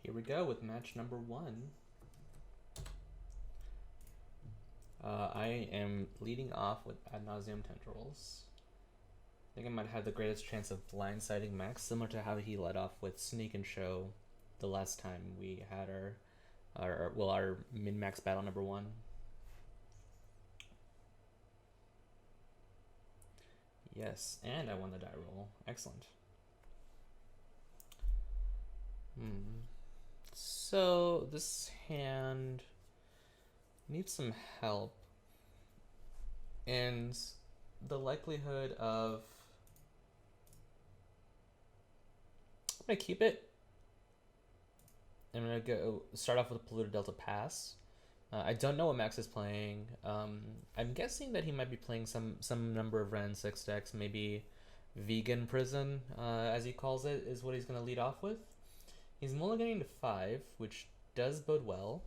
Here we go with match number 1. I am leading off with Ad Nauseam Tendrils. I think I might have the greatest chance of blindsiding Max, similar to how he led off with Sneak and Show the last time we had our MinMax battle number 1. Yes, and I won the die roll. Excellent. So this hand needs some help, and the likelihood of I'm gonna keep it. I'm gonna go start off with a Polluted Delta Pass. I don't know what Max is playing. I'm guessing that he might be playing some number of Ren 6 decks, maybe Vegan Prison, as he calls it, is what he's gonna lead off with. He's mulliganing to 5, which does bode well.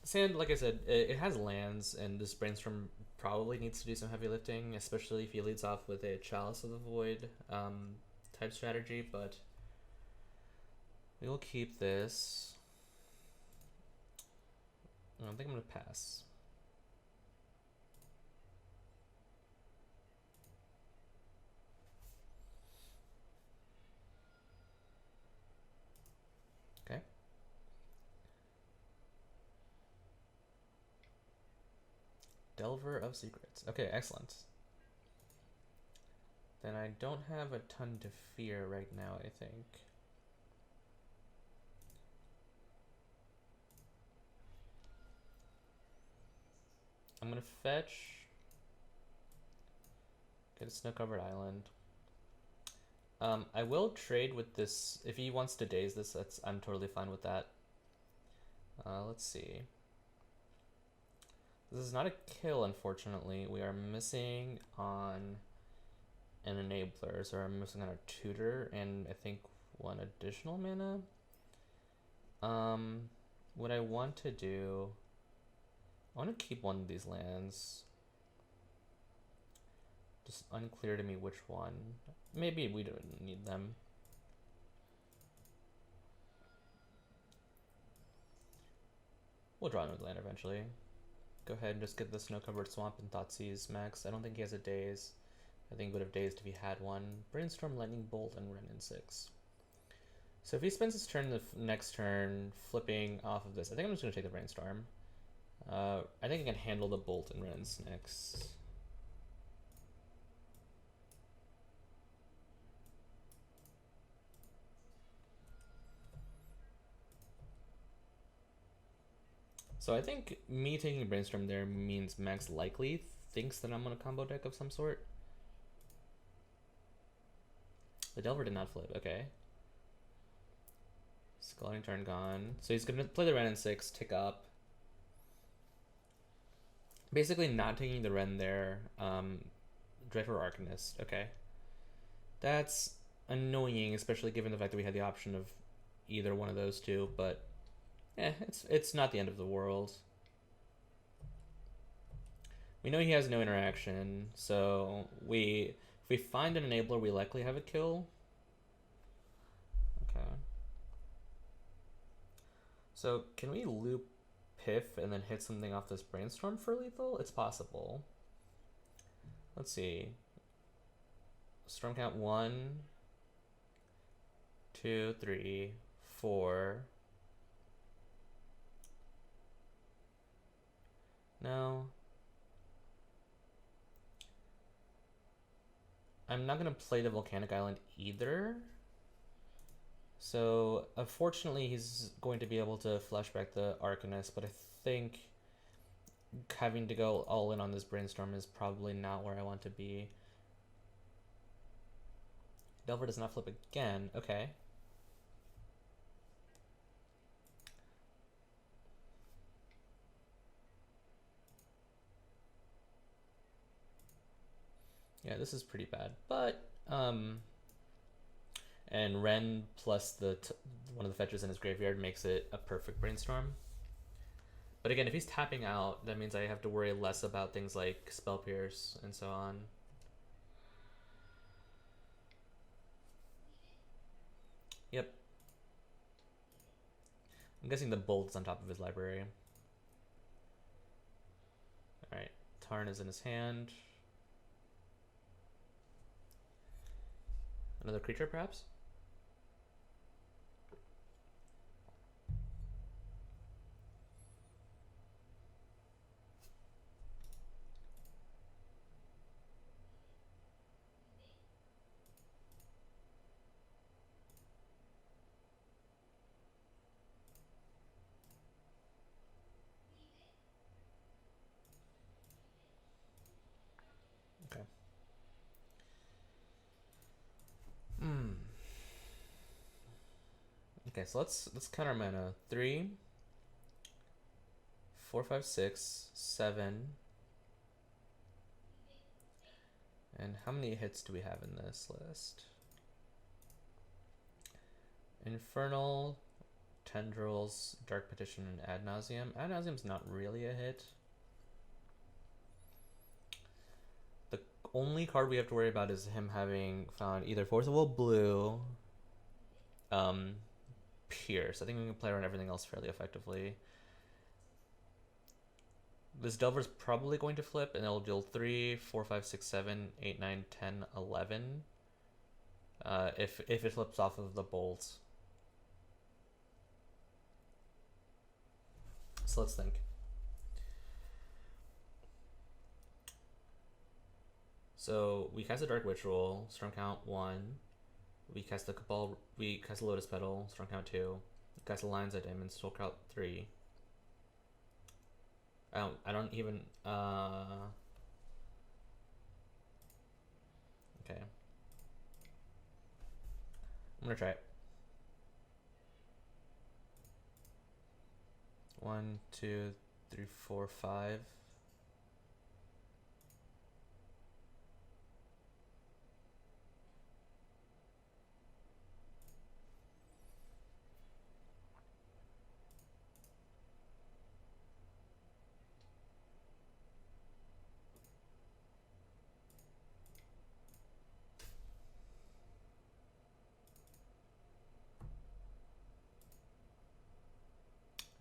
This hand, like I said, it has lands, and this Brainstorm probably needs to do some heavy lifting, especially if he leads off with a Chalice of the Void type strategy, but we will keep this. I don't think I'm going to pass. Okay. Delver of Secrets. Okay, excellent. Then I don't have a ton to fear right now, I think. I'm gonna fetch, get a snow-covered island. I will trade with this. If he wants to daze this, I'm totally fine with that. Let's see. This is not a kill, unfortunately. We are missing on an enabler, so I'm missing on a tutor and I think 1 additional mana. What I want to do, I want to keep one of these lands. Just unclear to me which one. Maybe we don't need them. We'll draw another land eventually. Go ahead and just get the Snow-Covered Swamp and Thoughtseize Max. I don't think he has a daze. I think he would have dazed if he had one. Brainstorm, Lightning Bolt, and Ren in 6. So if he spends his turn the next turn flipping off of this, I think I'm just going to take the Brainstorm. I think I can handle the Bolt and Ren's next. So I think me taking Brainstorm there means Max likely thinks that I'm on a combo deck of some sort. The Delver did not flip, okay. Scalding Turn gone. So he's gonna play the Ren in 6, tick up. Basically not taking the Ren there. Dreadful Arcanist, okay. That's annoying, especially given the fact that we had the option of either one of those two, but it's not the end of the world. We know he has no interaction, so if we find an enabler, we likely have a kill. Okay. So can we loop Piff and then hit something off this Brainstorm for lethal? It's possible. Let's see. Storm count 1, 2, 3, 4. No. I'm not going to play the Volcanic Island either. So, unfortunately, he's going to be able to flashback the Arcanist, but I think having to go all in on this Brainstorm is probably not where I want to be. Delver does not flip again. Okay. Yeah, this is pretty bad, but and Ren plus one of the fetches in his graveyard makes it a perfect Brainstorm. But again, if he's tapping out, that means I have to worry less about things like Spell Pierce and so on. Yep. I'm guessing the bolt's on top of his library. Alright, Tarn is in his hand. Another creature, perhaps? Okay. Okay, so let's counter mana. 3, 4, 5, 6, 7. And how many hits do we have in this list? Infernal, Tendrils, Dark Petition, and Ad Nauseam. Ad Nauseam's not really a hit. The only card we have to worry about is him having found either Force of Will Blue, Pierce. I think we can play around everything else fairly effectively. This Delver's probably going to flip, and it'll deal 3, 4, 5, 6, 7, 8, 9, 10, 11. If it flips off of the bolts. So let's think. So we cast a Dark Ritual, strong count 1. We cast the Cabal, we cast a Lotus Petal, strong count 2. We cast a Lion's Eye Diamond, strong count 3. I don't even, okay. I'm gonna try it. 1, 2, 3, 4, 5.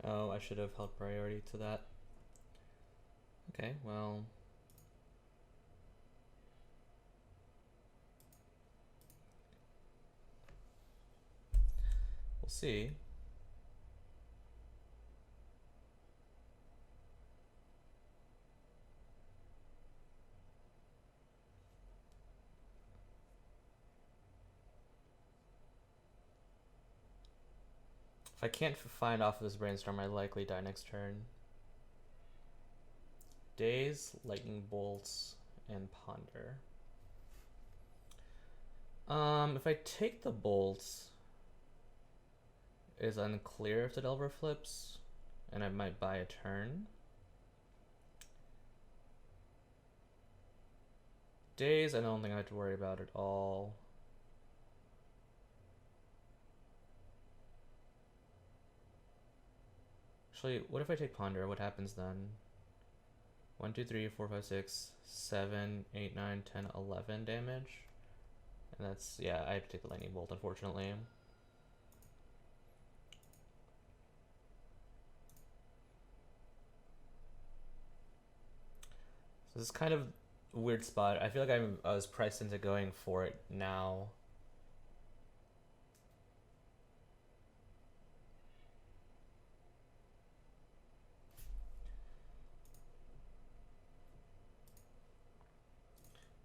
Oh, I should have held priority to that. Okay, well. We'll see. If I can't find off of this brainstorm, I likely die next turn. Daze, Lightning Bolts, and Ponder. If I take the bolts, it is unclear if the Delver flips, and I might buy a turn. Daze, I don't think I have to worry about at all. Actually, what if I take Ponder? What happens then? 1, 2, 3, 4, 5, 6, 7, 8, 9, 10, 11 damage. And that's, yeah, I have to take the Lightning Bolt, unfortunately. So this is kind of a weird spot. I feel like I was priced into going for it now.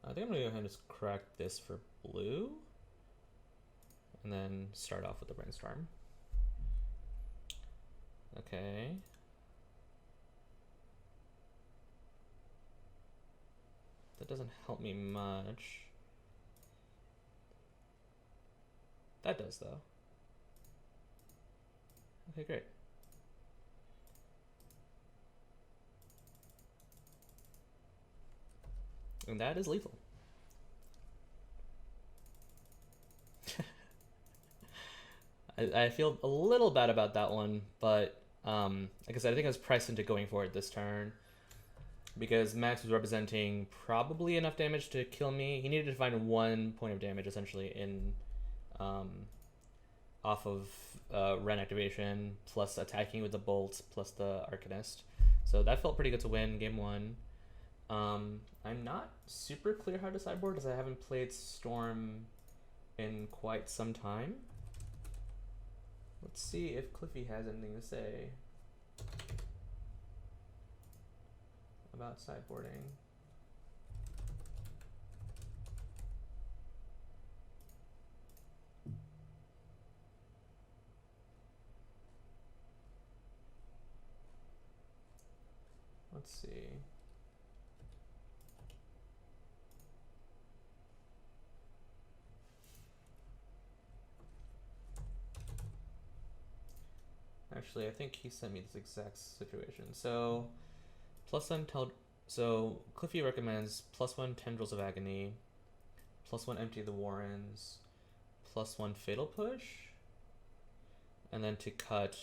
I think I'm gonna go ahead and just crack this for blue. And then start off with the brainstorm. Okay. That doesn't help me much. That does though. Okay, great. And that is lethal. I feel a little bad about that one, but like I said, I think I was priced into going for it this turn because Max was representing probably enough damage to kill me. He needed to find 1 point of damage essentially in off of Ren activation, plus attacking with the Bolt, plus the Arcanist. So that felt pretty good to win game one. I'm not super clear how to sideboard as I haven't played Storm in quite some time. Let's see if Cliffy has anything to say about sideboarding. Let's see. Actually, I think he sent me this exact situation. So, so Cliffy recommends +1 Tendrils of Agony, +1 Empty the Warrens, +1 Fatal Push, and then to cut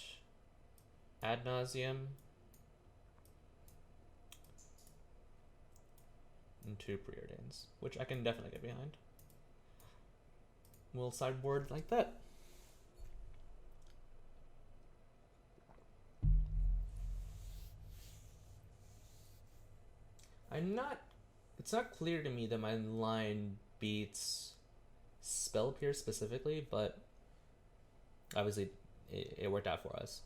Ad Nauseam and 2 Preordains, which I can definitely get behind. We'll sideboard like that. It's not clear to me that my line beats Spell Pierce specifically, but obviously it worked out for us.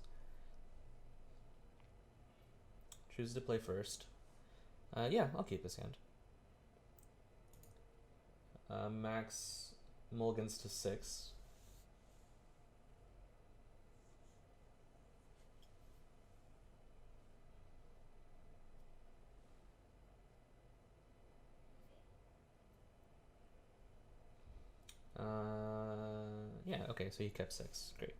Choose to play first. Yeah, I'll keep this hand. Max mulligans to 6. Yeah, okay, so he kept 6. Great.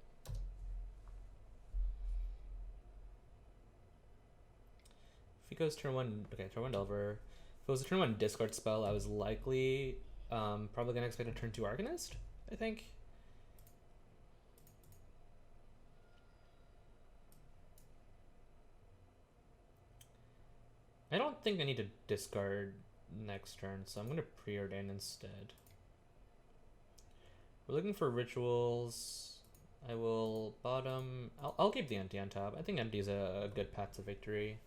If he goes turn 1, okay, turn 1 Delver. If it was a turn 1 discard spell, I was likely probably gonna expect a turn 2 Arcanist, I think. I don't think I need to discard next turn, so I'm gonna preordain instead. We're looking for rituals. I will bottom. I'll keep the empty on top. I think empty is a good path to victory.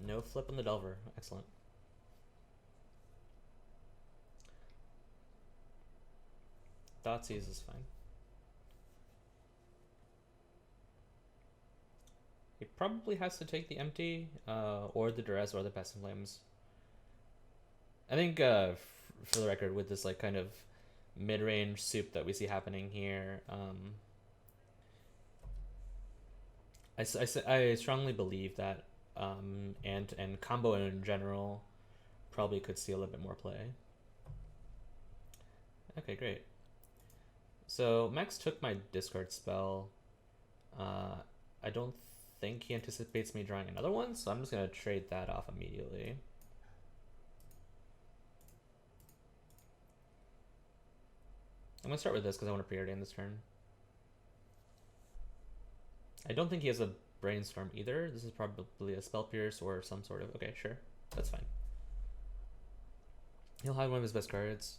No flip on the Delver. Excellent. Thoughtseize is fine. He probably has to take the empty, or the duress, or the Passing Flames. I think, for the record, with this like kind of mid-range soup that we see happening here, I strongly believe that and combo in general probably could see a little bit more play. Okay, great. So Max took my discard spell. I don't think he anticipates me drawing another one, so I'm just gonna trade that off immediately. I'm gonna start with this because I want to preordain this turn. I don't think he has a Brainstorm either. This is probably a Spell Pierce or some sort of... Okay, sure. That's fine. He'll hide one of his best cards.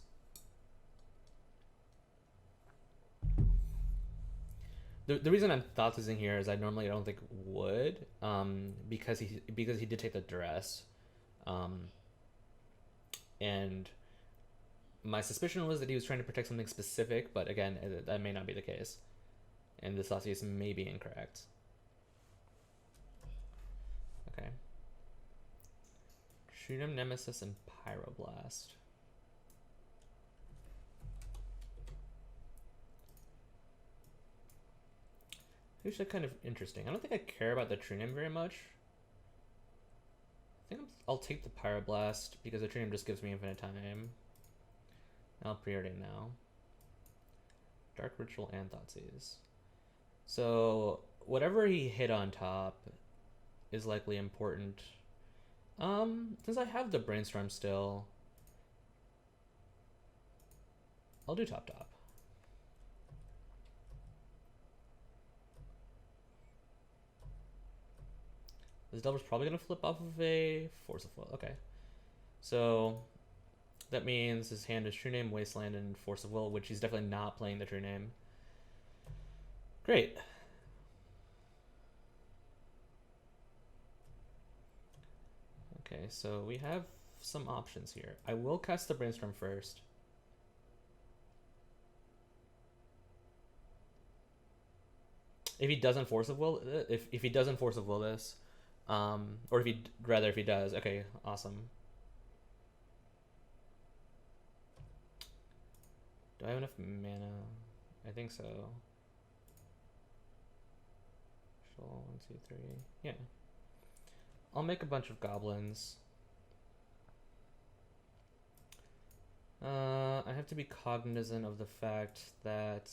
The reason I'm thought-using here is I normally don't think would, because he did take the duress, and my suspicion was that he was trying to protect something specific, but again, that may not be the case, and this thought-use may be incorrect. Okay. Tritium Nemesis and Pyroblast. Which is kind of interesting. I don't think I care about the Tritium very much. I think I'll take the Pyroblast because the Tritium just gives me infinite time. I'll preordain now. Dark Ritual and Thoughtseize. So whatever he hit on top is likely important. Since I have the Brainstorm still, I'll do top. This Delver's probably gonna flip off of a Force of Will. Okay. So That means his hand is True Name, Wasteland, and Force of Will, which he's definitely not playing the True Name. Great. Okay, so we have some options here. I will cast the Brainstorm first. If he doesn't Force of Will, if he doesn't Force of Will this, or if he does, okay, awesome. Do I have enough mana? I think so. 1, 2, 3. Yeah. I'll make a bunch of goblins. I have to be cognizant of the fact that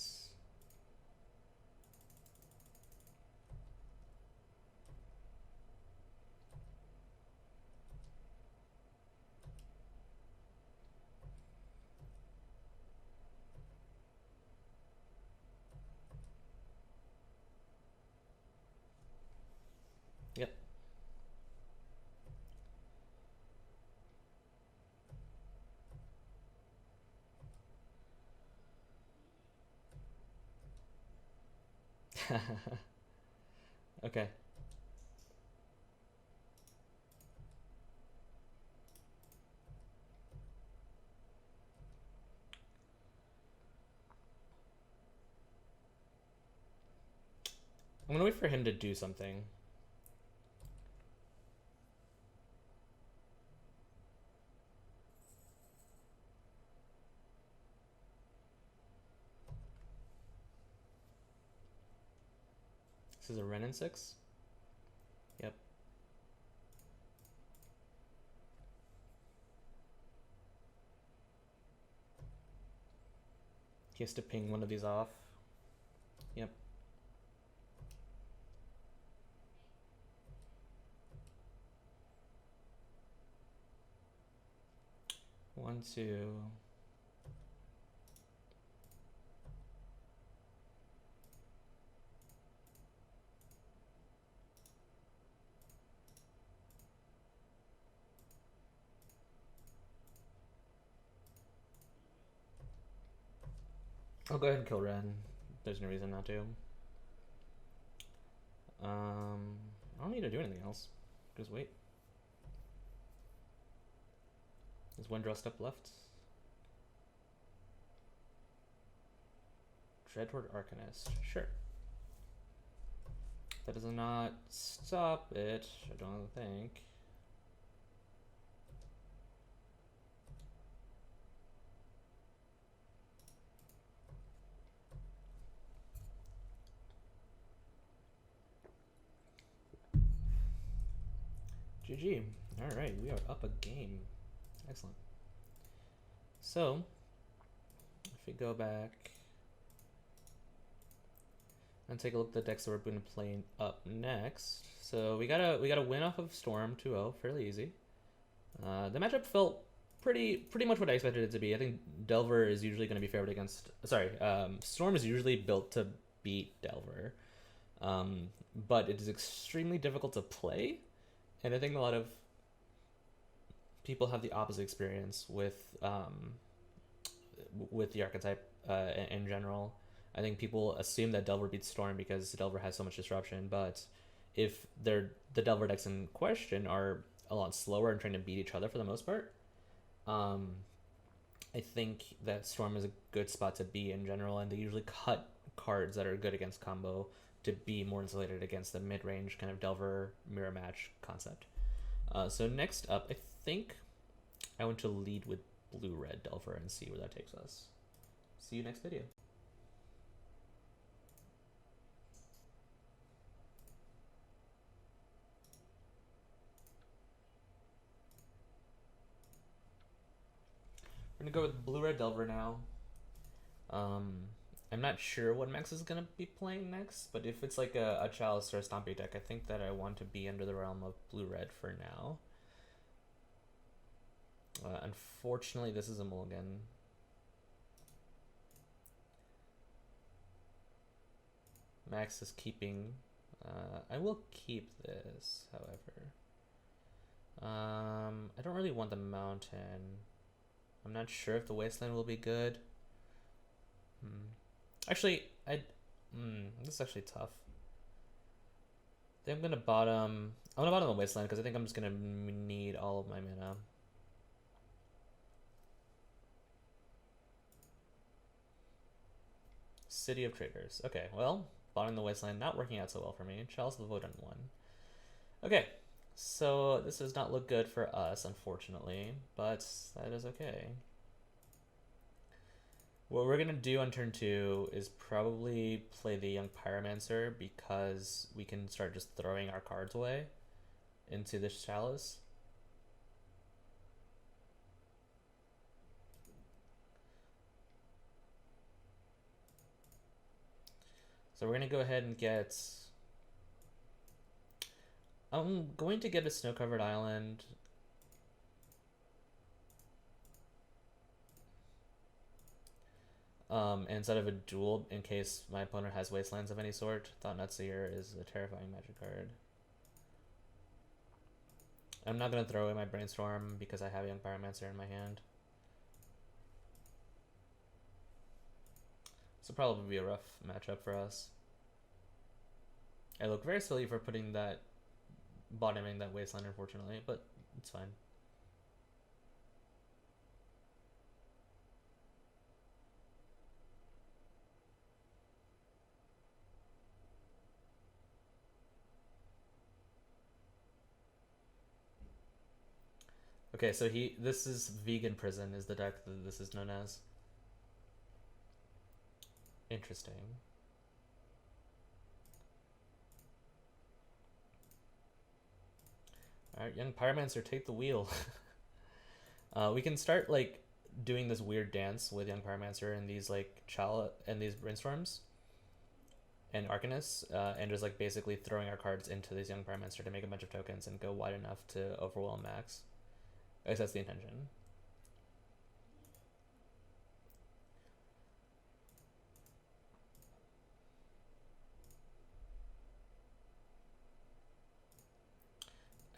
yep. Okay. I'm gonna wait for him to do something. This is a Renin 6? Yep. He has to ping one of these off. Yep. One, two. I'll go ahead and kill Ren. There's no reason not to. I don't need to do anything else. Just wait. There's one draw step left. Dreadhorde Arcanist. Sure. That does not stop it, I don't think. GG. Alright, we are up a game. Excellent. So, if we go back and take a look at the decks that we're going to play up next. So we got a win off of Storm 2-0, fairly easy. The matchup felt pretty much what I expected it to be. I think Delver is usually going to be favored against. Sorry, Storm is usually built to beat Delver, but it is extremely difficult to play, and I think a lot of people have the opposite experience with the archetype in general. I think people assume that Delver beats Storm because Delver has so much disruption, but if the Delver decks in question are a lot slower and trying to beat each other for the most part, I think that Storm is a good spot to be in general, and they usually cut cards that are good against combo to be more insulated against the mid-range kind of Delver mirror match concept. So next up, I think I want to lead with blue-red Delver and see where that takes us. See you next video. We're gonna go with blue-red Delver now. I'm not sure what Max is gonna be playing next, but if it's like a Chalice or a Stompy deck, I think that I want to be under the realm of blue-red for now. Unfortunately, this is a mulligan. Max is keeping. I will keep this, however. I don't really want the mountain. I'm not sure if the Wasteland will be good. Actually, this is actually tough. I think I'm gonna bottom. I'm gonna bottom the Wasteland because I think I'm just gonna need all of my mana. City of Traders. Okay, well, bottoming the Wasteland not working out so well for me. Chalice of the Void on 1. Okay, so this does not look good for us, unfortunately, but that is okay. What we're gonna do on turn 2 is probably play the Young Pyromancer because we can start just throwing our cards away into this Chalice. So we're gonna go ahead and get... I'm going to get a snow-covered island. Instead of a duel, in case my opponent has wastelands of any sort. Thought Nutseer is a terrifying magic card. I'm not going to throw away my Brainstorm because I have Young Pyromancer in my hand. This will probably be a rough matchup for us. I look very silly for putting that, bottoming that wasteland, unfortunately, but it's fine. Okay, so this is Vegan Prison is the deck that this is known as. Interesting. Alright, Young Pyromancer, take the wheel. We can start like doing this weird dance with Young Pyromancer and these like Chala and these Brainstorms and Arcanist, and just like basically throwing our cards into this Young Pyromancer to make a bunch of tokens and go wide enough to overwhelm Max. I guess that's the intention.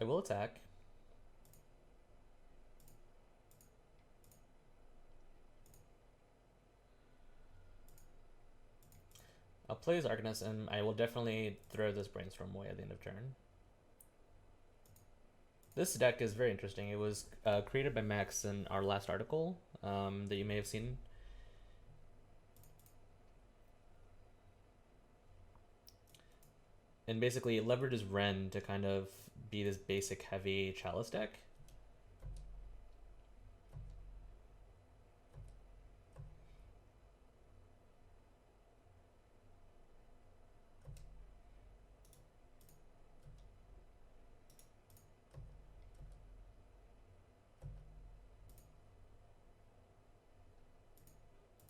I will attack. I'll play his Arcanist and I will definitely throw this Brainstorm away at the end of turn. This deck is very interesting. It was created by Max in our last article that you may have seen. And basically it leverages Ren to kind of be this basic heavy Chalice deck.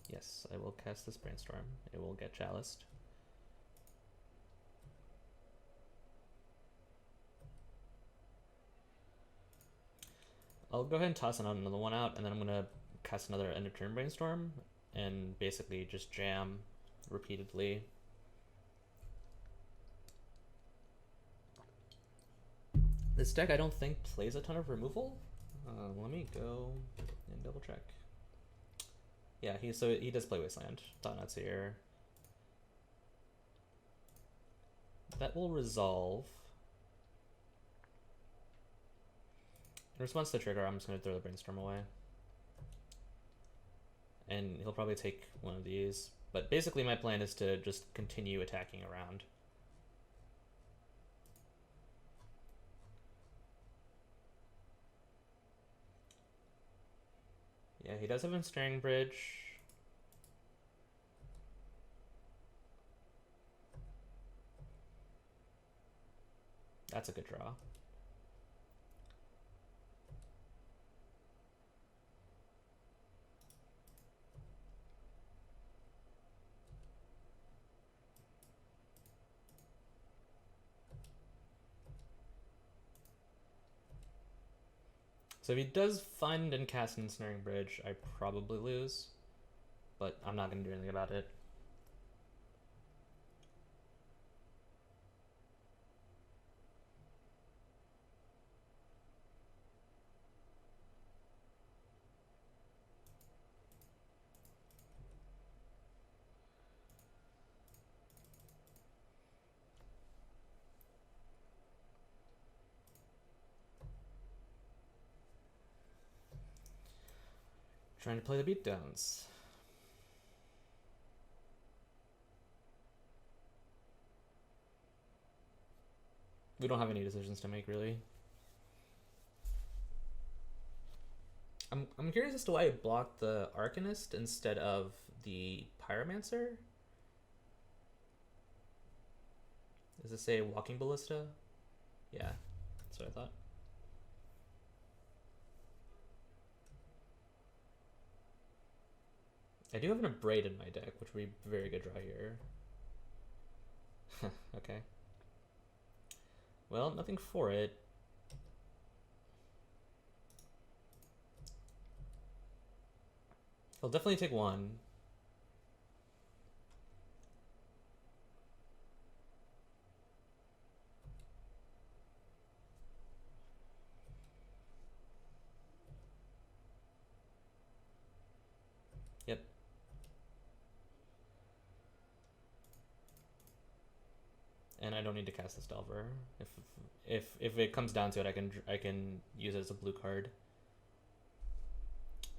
Yes, I will cast this Brainstorm. It will get chaliced. I'll go ahead and toss another one out, and then I'm gonna cast another end of turn Brainstorm, and basically just jam repeatedly. This deck I don't think plays a ton of removal. Let me go and double check. Yeah, he does play Wasteland. Thought Nuts here. That will resolve. In response to the trigger, I'm just going to throw the Brainstorm away. And he'll probably take one of these. But basically my plan is to just continue attacking around. Yeah, he does have Ensnaring Bridge. That's a good draw. So if he does find and cast an Ensnaring Bridge, I probably lose. But I'm not going to do anything about it. Trying to play the beatdowns. We don't have any decisions to make, really. I'm curious as to why I blocked the Arcanist instead of the Pyromancer. Does it say Walking Ballista? Yeah, that's what I thought. I do have an Abrade in my deck, which would be a very good draw here. Okay. Well, nothing for it. I'll definitely take one. Yep. And I don't need to cast this Delver. If it comes down to it, I can use it as a blue card.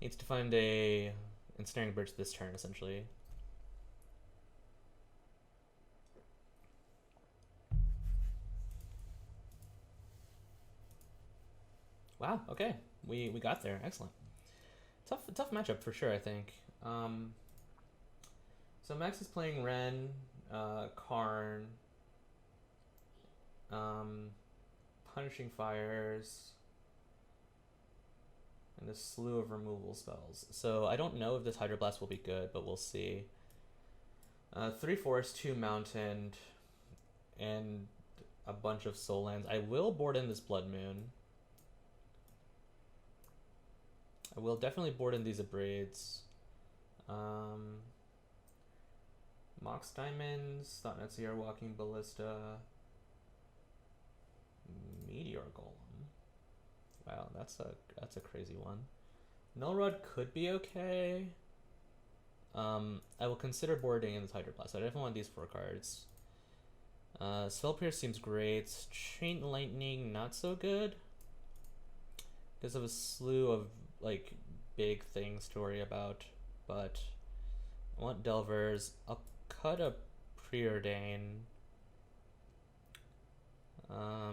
Needs to find a Ensnaring Bridge this turn, essentially. Wow, okay. We got there. Excellent. Tough matchup for sure, I think. So Max is playing Ren, Karn, Punishing Fires, and a slew of removal spells. So I don't know if this Hydroblast will be good, but we'll see. 3 Forest, 2 Mountain, and a bunch of Soul Lands. I will board in this Blood Moon. I will definitely board in these Abrades. Mox Diamonds, Thought Netseer, Walking Ballista, Meteor Golem. Wow, that's a crazy one. Null Rod could be okay. I will consider boarding in this Hydroblast. I definitely want these 4 cards. Spell Pierce seems great. Chain Lightning, not so good. Because of a slew of like big things to worry about. But I want Delvers. I'll cut a Preordain. I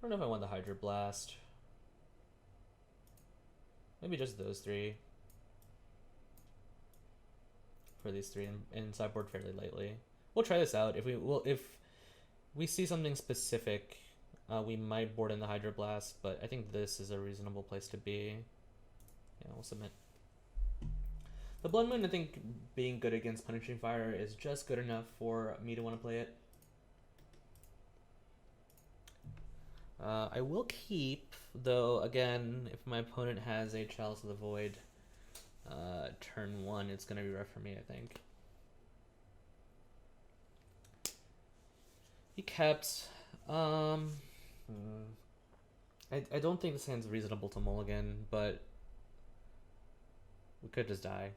don't know if I want the Hydroblast. Maybe just those 3. For these 3 and sideboard fairly lightly. We'll try this out. If we see something specific, we might board in the Hydroblast, but I think this is a reasonable place to be. Yeah, we'll submit. The Blood Moon, I think, being good against Punishing Fire is just good enough for me to want to play it. I will keep, though, again, if my opponent has a Chalice of the Void turn 1, it's going to be rough for me, I think. He kept... I don't think this hand's reasonable to mulligan, but we could just die.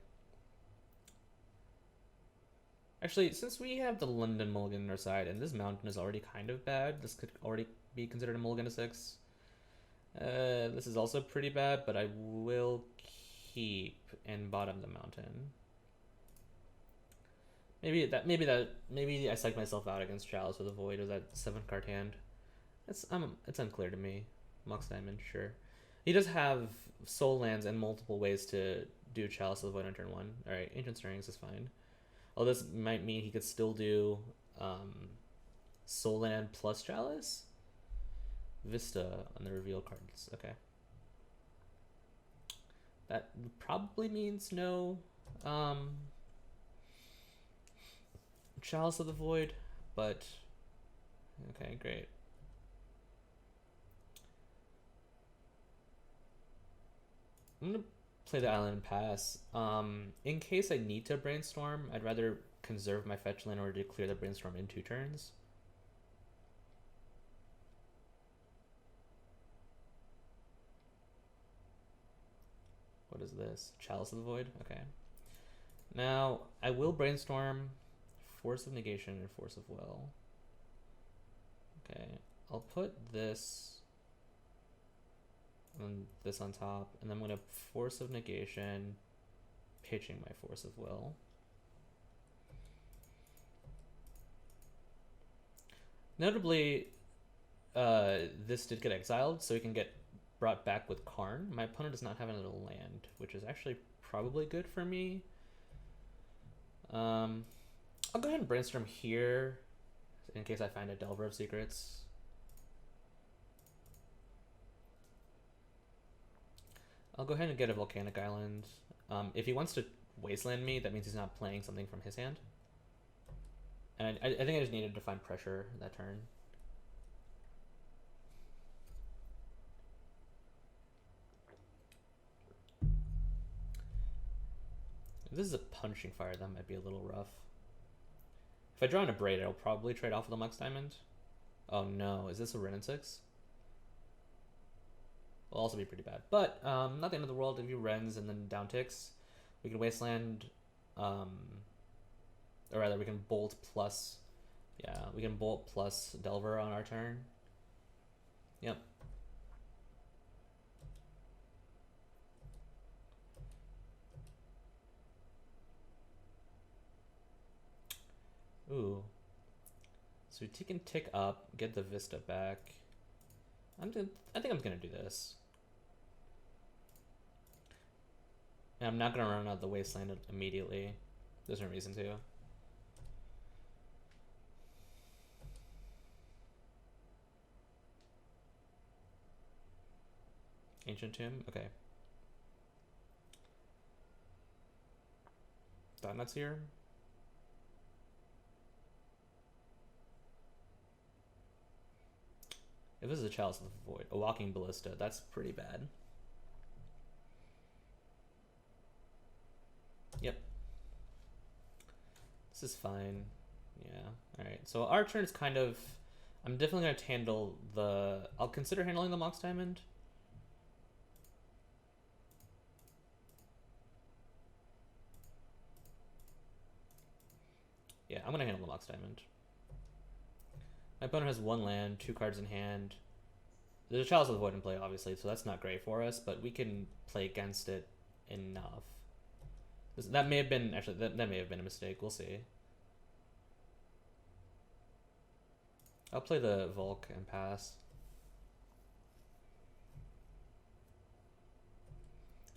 Actually, since we have the London mulligan on our side, and this mountain is already kind of bad, this could already be considered a mulligan to 6. This is also pretty bad, but I will keep and bottom the mountain. Maybe I psyched myself out against Chalice with a Void with that 7-card hand. It's unclear to me. Mox Diamond, sure. He does have Soul Lands and multiple ways to do Chalice of the Void on turn 1. Alright, Ancient Stirrings is fine. Oh, this might mean he could still do Soul Land plus Chalice? Vista on the reveal cards. Okay. That probably means no Chalice of the Void, but okay, great. I'm gonna play the Island and pass. In case I need to Brainstorm, I'd rather conserve my fetch land in order to clear the Brainstorm in 2 turns. What is this? Chalice of the Void? Okay. Now, I will Brainstorm Force of Negation and Force of Will. Okay. I'll put this and this on top, and then I'm gonna Force of Negation, pitching my Force of Will. Notably, this did get exiled, so we can get brought back with Karn. My opponent does not have another land, which is actually probably good for me. I'll go ahead and brainstorm here in case I find a Delver of Secrets. I'll go ahead and get a Volcanic Island. If he wants to Wasteland me, that means he's not playing something from his hand. And I think I just needed to find pressure that turn. If this is a Punching Fire, that might be a little rough. If I draw in a Braid, I'll probably trade off with a Mux Diamond. Oh no, is this a Wrenn and 6? Will also be pretty bad. But not the end of the world if you Wrens and then down ticks. We can Wasteland, or rather we can Bolt plus, yeah, we can Bolt plus Delver on our turn. Yep. Ooh. So we can tick up, get the Vista back. I think I'm gonna do this. And I'm not gonna run out the Wasteland immediately. There's no reason to. Ancient Tomb? Okay. Thought-Nuts here. If this is a Chalice of the Void, a Walking Ballista, that's pretty bad. Yep. This is fine. Yeah. Alright. So our turn is kind of... I'm definitely going to handle the... I'll consider handling the Mox Diamond. Yeah, I'm going to handle the Mox Diamond. My opponent has 1 land, 2 cards in hand. There's a Chalice of the Void in play, obviously, so that's not great for us, but we can play against it enough. That may have been, actually, that may have been a mistake. We'll see. I'll play the Volk and pass.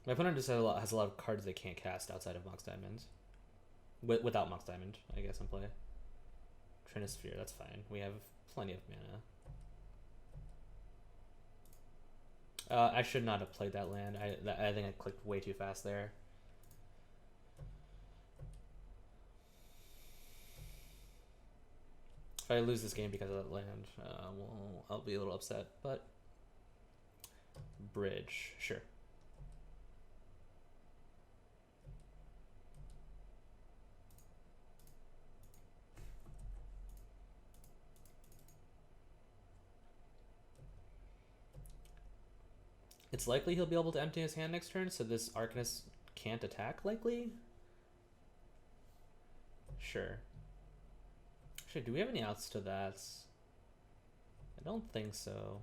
My opponent just has a lot of cards they can't cast outside of Mox Diamond. Without Mox Diamond, I guess, in play. Trinisphere, that's fine. We have plenty of mana. I should not have played that land. I think I clicked way too fast there. If I lose this game because of that land, well, I'll be a little upset, but... Bridge, sure. It's likely he'll be able to empty his hand next turn, so this Arcanist can't attack, likely? Sure. Actually, do we have any outs to that? I don't think so.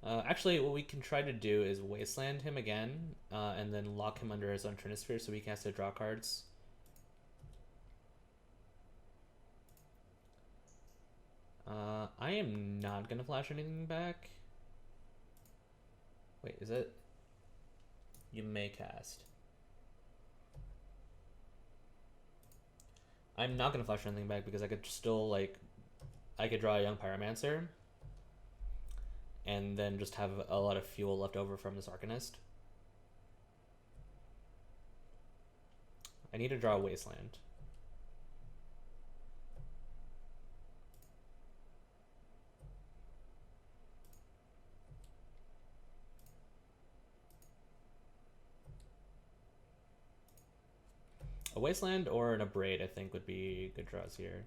Actually, what we can try to do is Wasteland him again, and then lock him under his own Trinisphere so he has to draw cards. I am not gonna flash anything back. Wait, is it? You may cast. I'm not gonna flash anything back because I could still, like, I could draw a Young Pyromancer and then just have a lot of fuel left over from this Arcanist. I need to draw a Wasteland. A Wasteland or an Abrade, I think, would be good draws here.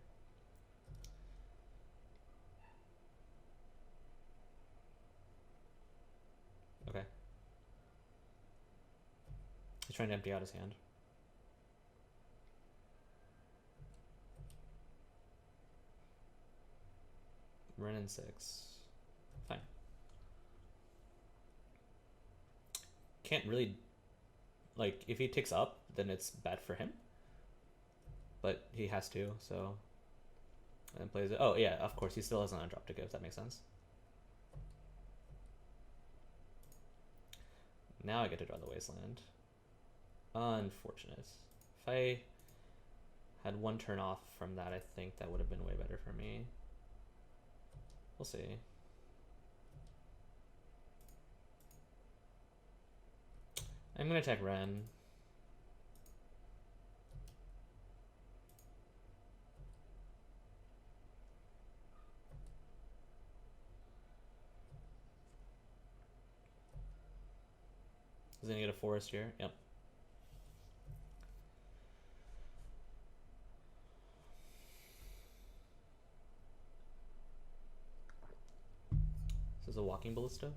Okay. He's trying to empty out his hand. Ren and 6. Fine. Can't really, like, if he ticks up, then it's bad for him. But he has to, so. And then plays it. Oh, yeah, of course, he still has an undrop to give. That makes sense. Now I get to draw the Wasteland. Unfortunate. If I had one turn off from that, I think that would have been way better for me. We'll see. I'm gonna attack Ren. Is he gonna get a forest here? Yep. This is a walking ballista.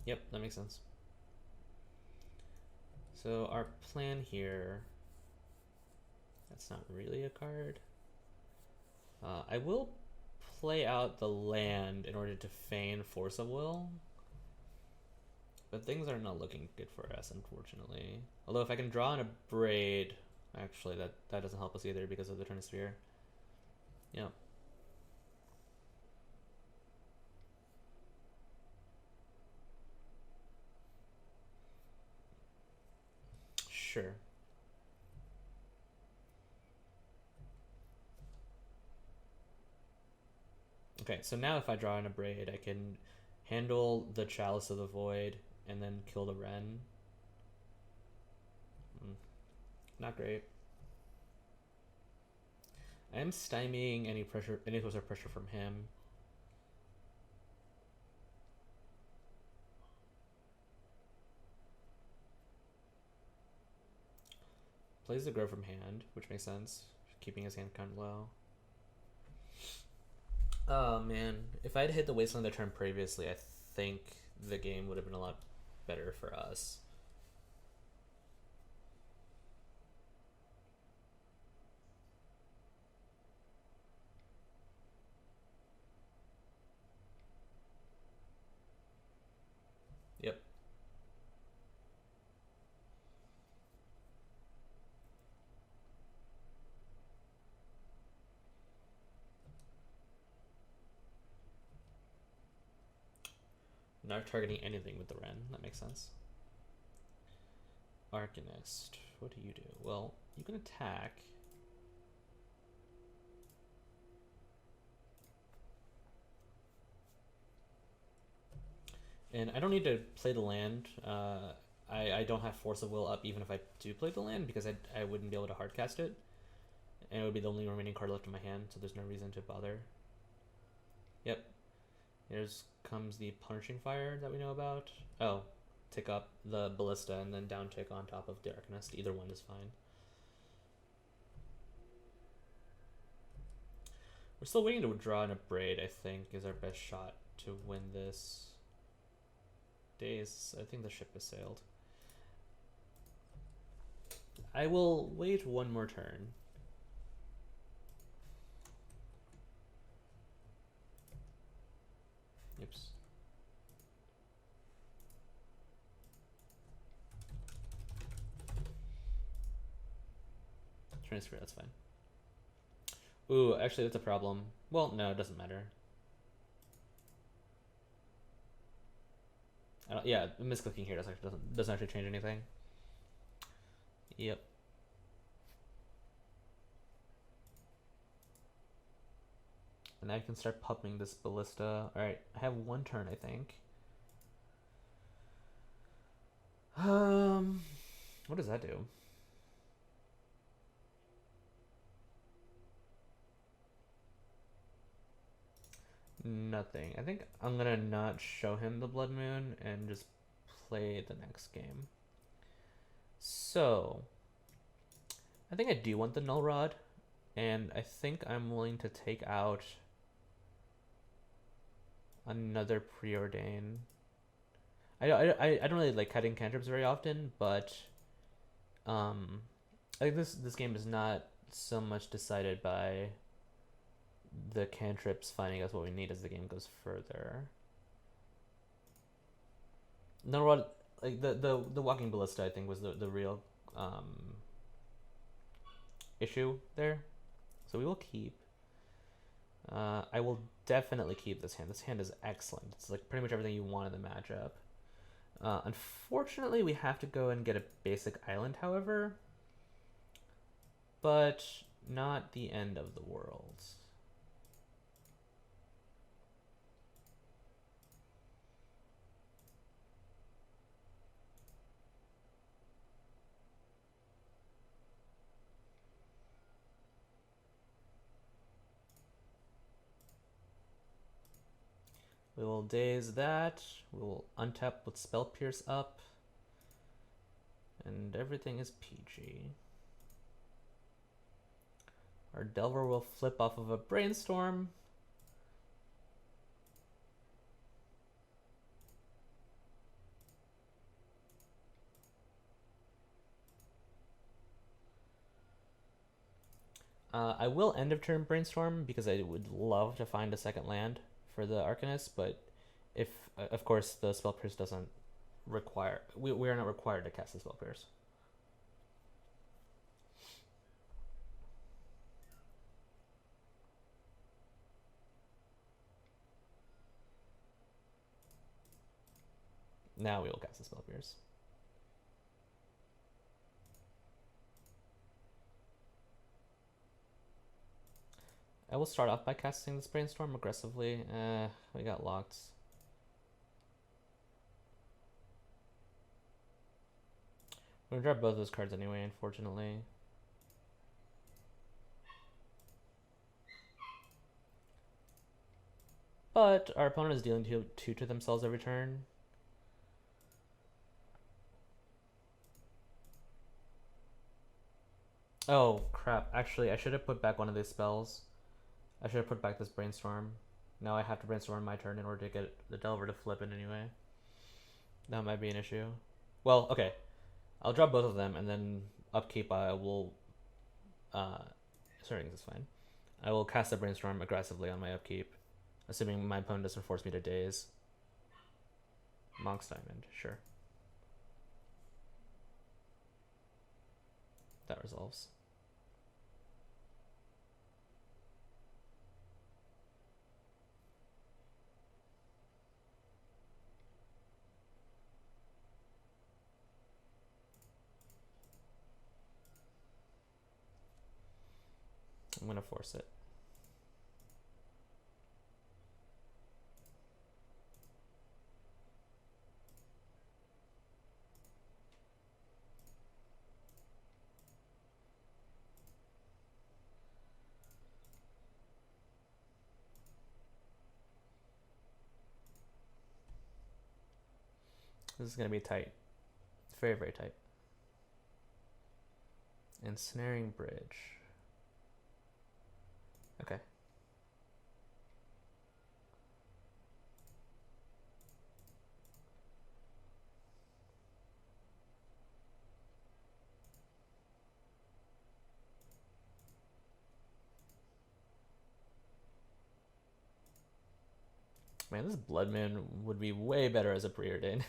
Yep, that makes sense. So our plan here, that's not really a card. I will play out the land in order to feign Force of Will. But things are not looking good for us, unfortunately. Although if I can draw in a Braid, actually that doesn't help us either because of the Turn Sphere. Yep. Sure. Okay, so now if I draw in a Braid, I can handle the Chalice of the Void and then kill the Ren. Not great. I am stymieing any source of pressure from him. Plays the Grow from hand, which makes sense, keeping his hand count low. Oh man, if I'd hit the Wasteland the turn previously, I think the game would have been a lot better for us. Yep. Not targeting anything with the Ren, that makes sense. Arcanist, what do you do? Well, you can attack. And I don't need to play the land. I don't have Force of Will up even if I do play the land because I wouldn't be able to hardcast it. And it would be the only remaining card left in my hand, so there's no reason to bother. Yep. Here's comes the Punishing Fire that we know about. Oh, tick up the Ballista and then down tick on top of the Arcanist. Either one is fine. We're still waiting to draw in a Braid, I think, is our best shot to win this. Days, I think the ship has sailed. I will wait one more turn. Oops. Transfer, that's fine. Ooh, actually that's a problem. Well, no, it doesn't matter. Yeah, misclicking here doesn't actually change anything. Yep. And I can start pumping this Ballista. Alright, I have one turn, I think. What does that do? Nothing. I think I'm gonna not show him the Blood Moon and just play the next game. So, I think I do want the Null Rod, and I think I'm willing to take out another Preordain. I don't really like cutting cantrips very often, but I think this game is not so much decided by the cantrips finding us what we need as the game goes further. No, what like the walking ballista I think was the real issue there. So we will keep. I will definitely keep this hand. This hand is excellent. It's like pretty much everything you want in the matchup. Unfortunately, we have to go and get a basic island, however. But not the end of the world. We will daze that. We will untap with Spell Pierce up. And everything is PG. Our Delver will flip off of a Brainstorm. I will end of turn Brainstorm because I would love to find a second land for the Arcanist, but if, of course, the Spell Pierce doesn't require... We are not required to cast the Spell Pierce. Now we will cast the Spell Pierce. I will start off by casting this Brainstorm aggressively. We got locked. We're gonna draw both those cards anyway, unfortunately. But our opponent is dealing two to themselves every turn. Oh, crap. Actually, I should have put back one of these spells. I should have put back this Brainstorm. Now I have to Brainstorm on my turn in order to get the Delver to flip it anyway. That might be an issue. Well, okay. I'll drop both of them, and then upkeep I will... Starting is fine. I will cast the Brainstorm aggressively on my upkeep, assuming my opponent doesn't force me to daze. Monk's Diamond, sure. That resolves. I'm gonna force it. This is gonna be tight. It's very, very tight. Ensnaring Bridge. Okay. Man, this Blood Moon would be way better as a preordain.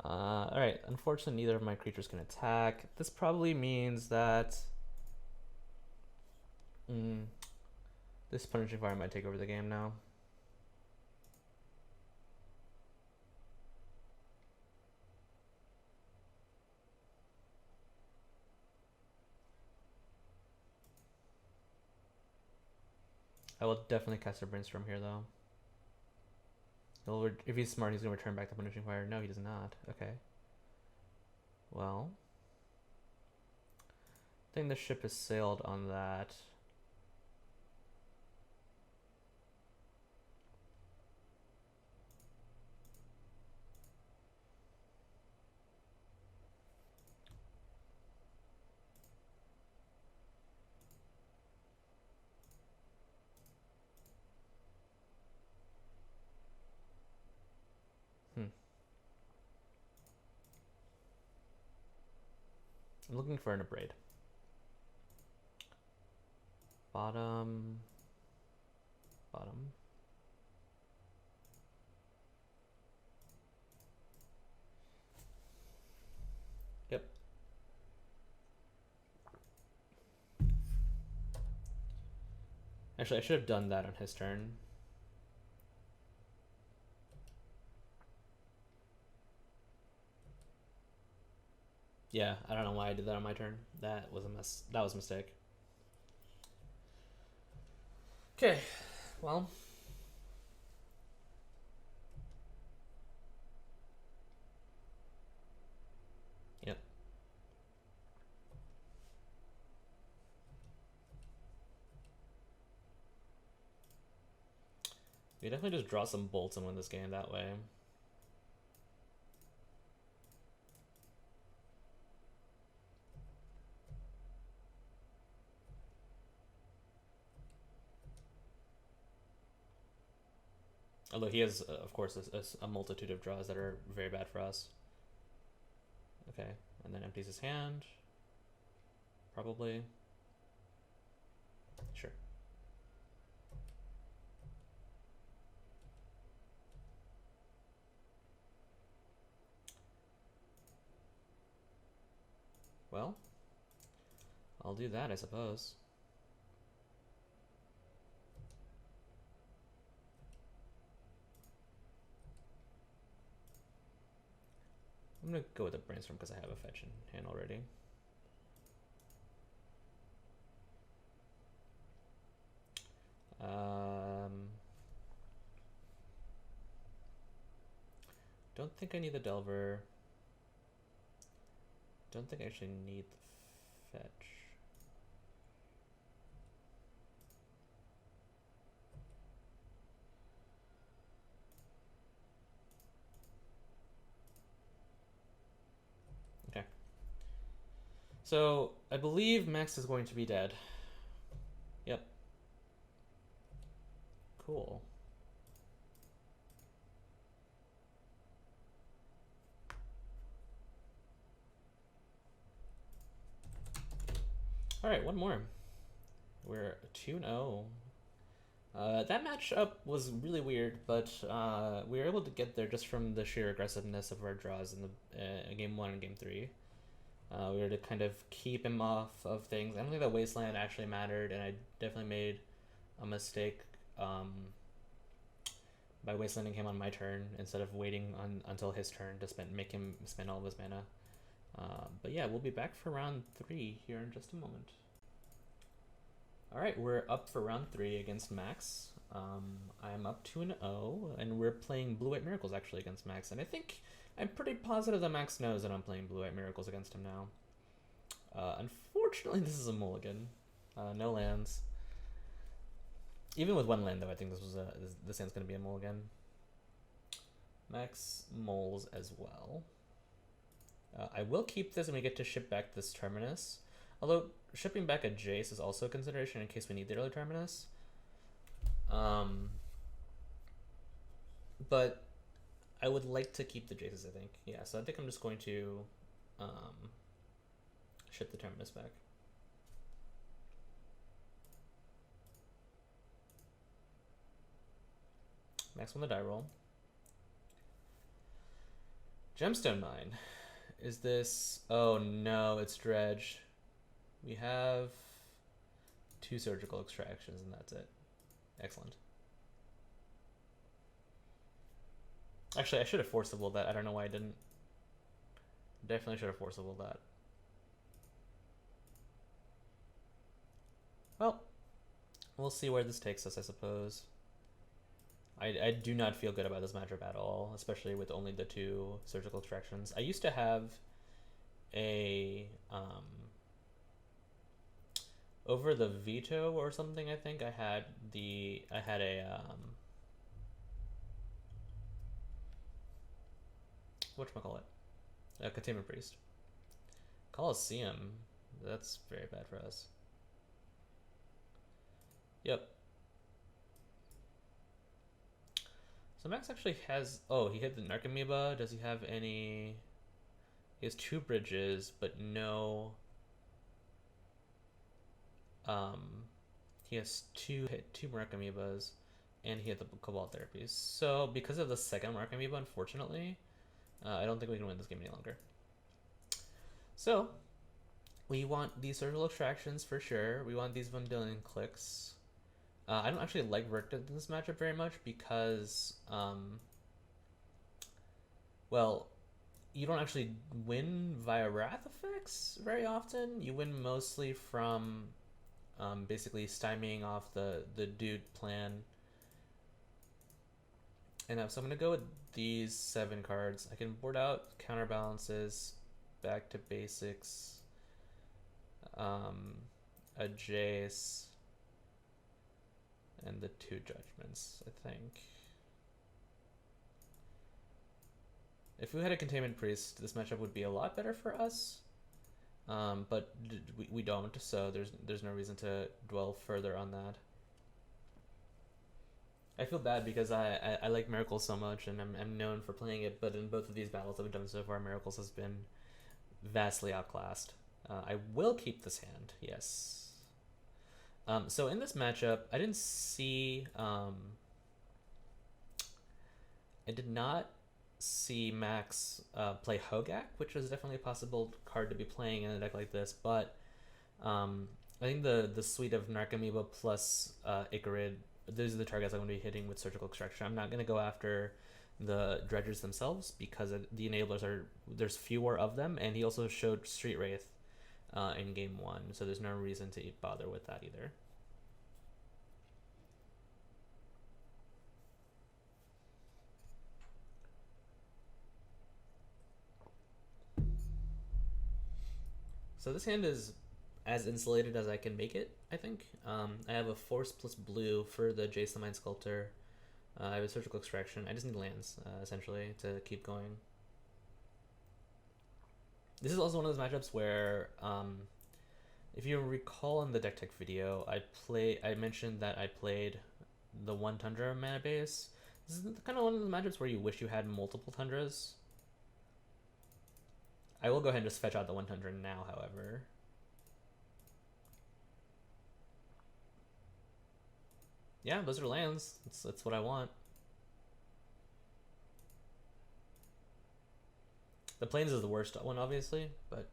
Alright, unfortunately neither of my creatures can attack. This probably means that... this Punishing Fire might take over the game now. I will definitely cast a Brainstorm here, though. If he's smart, he's going to return back the Punishing Fire. No, he does not. Okay. Well. I think the ship has sailed on that. I'm looking for an abrade. Bottom. Bottom. Yep. Actually, I should have done that on his turn. Yeah, I don't know why I did that on my turn. That was a mistake. Okay, well. Yep. We definitely just draw some bolts and win this game that way. Although he has, of course, a multitude of draws that are very bad for us. Okay, and then empties his hand. Probably. Sure. Well, I'll do that, I suppose. I'm gonna go with a brainstorm because I have a fetch in hand already. Don't think I need the Delver. Don't think I actually need the fetch. Okay. So I believe Max is going to be dead. Yep. Cool. All right, one more. We're 2-0. That matchup was really weird, but we were able to get there just from the sheer aggressiveness of our draws in the game 1 and game 3. We were to kind of keep him off of things. I don't think that Wasteland actually mattered, and I definitely made a mistake by wastelanding him on my turn instead of waiting until his turn to make him spend all of his mana. But yeah, we'll be back for round 3 here in just a moment. Alright, we're up for round 3 against Max. I'm up 2-0, and we're playing Blue-White Miracles actually against Max. And I'm pretty positive that Max knows that I'm playing Blue-White Miracles against him now. Unfortunately, this is a mulligan. No lands. Even with one land, though, I think this hand's going to be a mulligan. Max moles as well. I will keep this when we get to ship back this Terminus. Although, shipping back a Jace is also a consideration in case we need the early Terminus. But I would like to keep the Jaces, I think. Yeah, so I think I'm just going to ship the Terminus back. Max on the die roll. Gemstone Mine. Is this... Oh no, it's dredged. We have 2 surgical extractions and that's it. Excellent. Actually, I should have forcible that. I don't know why I didn't. Definitely should have forcible that. Well, we'll see where this takes us, I suppose. I do not feel good about this matchup at all, especially with only the 2 surgical extractions. I used to have a over the veto or something. I think I had a whatchamacallit, a Containment Priest. Colosseum, that's very bad for us. Yep. So Max actually has... Oh, he hit the Narcomoeba. Does he have any... He has 2 bridges, but no. Um, he has two Mark Amoebas, and he had the Cobalt therapies. So because of the second Mark Amoeba, unfortunately, I don't think we can win this game any longer. So we want these surgical extractions for sure. We want these 1 billion clicks. I don't actually like Verta in this matchup very much because, well, you don't actually win via Wrath effects very often. You win mostly from basically stymieing off the dude plan. And so I'm going to go with these 7 cards. I can board out counterbalances, back to basics, a Jace, and the 2 judgments, I think. If we had a Containment Priest, this matchup would be a lot better for us. But we don't, so there's no reason to dwell further on that. I feel bad because I like Miracles so much, and I'm known for playing it, but in both of these battles I've done so far, Miracles has been vastly outclassed. I will keep this hand, yes. So in this matchup, I didn't see... I did not see Max play Hogak, which was definitely a possible card to be playing in a deck like this, but I think the suite of Narcomoeba plus Icarid, those are the targets I'm going to be hitting with Surgical Extraction. I'm not going to go after the Dredgers themselves because the enablers there's fewer of them, and he also showed Street Wraith in game 1, so there's no reason to bother with that either. So this hand is as insulated as I can make it, I think. I have a Force plus blue for the Jace the Mind Sculptor. I have a Surgical Extraction. I just need lands, essentially, to keep going. This is also one of those matchups where, if you recall in the deck tech video, I mentioned that I played the 1 Tundra mana base. This is kind of one of the matchups where you wish you had multiple Tundras. I will go ahead and just fetch out the 1 Tundra now, however. Yeah, those are lands. That's what I want. The Plains is the worst one, obviously, but...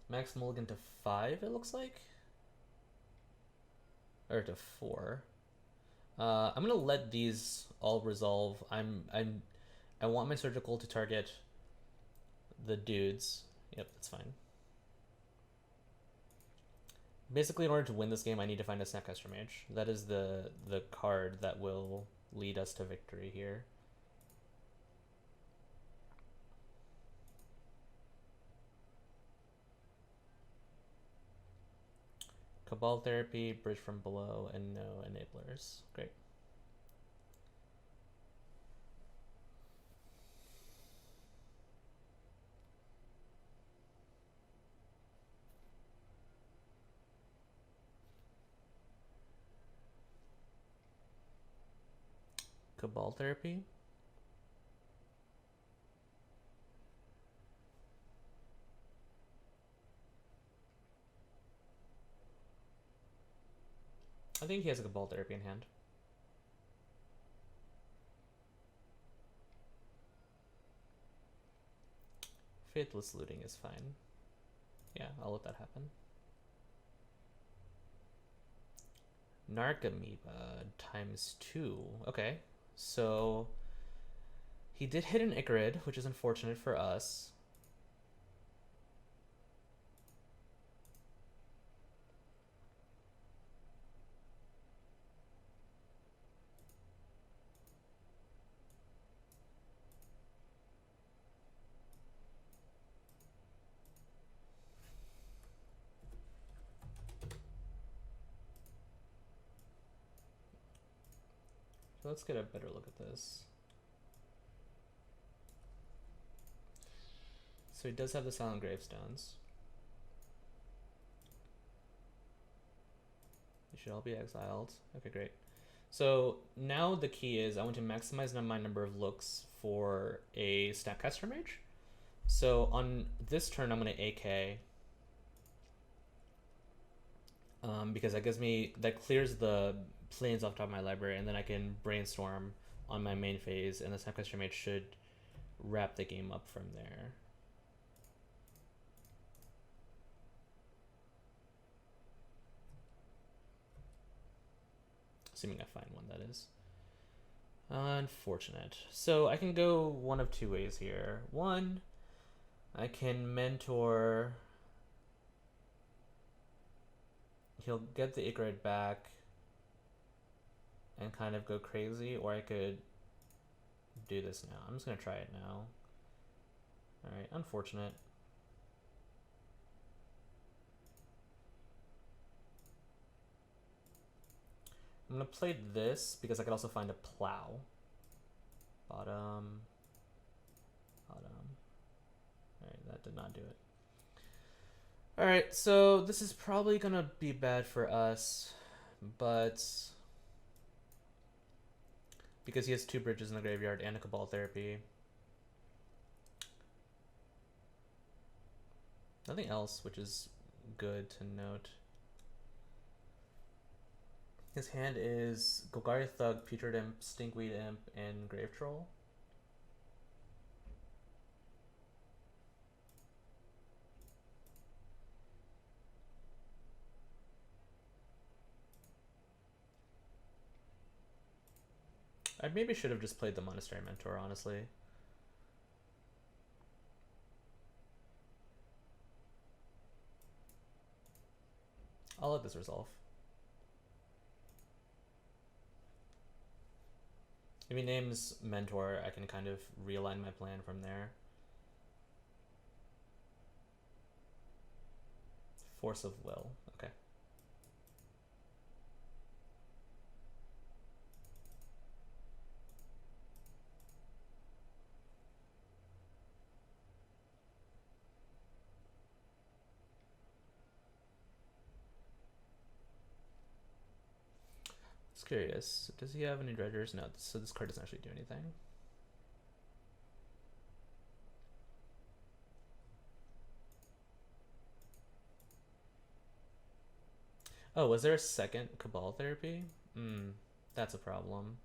Max mulligan to 5, it looks like? Or to 4. I'm gonna let these all resolve. I want my Surgical to target the dudes. Yep, that's fine. Basically, in order to win this game, I need to find a Snapcaster Mage. That is the card that will lead us to victory here. Cabal Therapy, Bridge from Below, and no enablers. Great. Cabal Therapy. I think he has a Cabal Therapy in hand. Faithless Looting is fine. Yeah, I'll let that happen. Narcomoeba ×2. Okay, so he did hit an Icarid, which is unfortunate for us. So let's get a better look at this. So he does have the Silent Gravestones. They should all be exiled. Okay, great. So now the key is I want to maximize my number of looks for a Snapcaster Mage. So on this turn, I'm going to AK. Because that clears the planes off top of my library, and then I can brainstorm on my main phase, and the Snapcaster Mage should wrap the game up from there. Assuming I find one, that is. Unfortunate. So I can go one of two ways here. One, I can mentor. He'll get the Icarus back and kind of go crazy, or I could do this now. I'm just gonna try it now. Alright, unfortunate. I'm gonna play this because I could also find a plow. Bottom. Alright, that did not do it. Alright, so this is probably gonna be bad for us, but because he has 2 bridges in the graveyard and a Cabal Therapy. Nothing else, which is good to note. His hand is Golgari Thug, Putrid Imp, Stinkweed Imp, and Grave Troll. I maybe should have just played the Monastery Mentor, honestly. I'll let this resolve. If he names Mentor, I can kind of realign my plan from there. Force of Will. Okay. Just curious. Does he have any dredgers? No, so this card doesn't actually do anything. Oh, was there a second Cabal Therapy? That's a problem.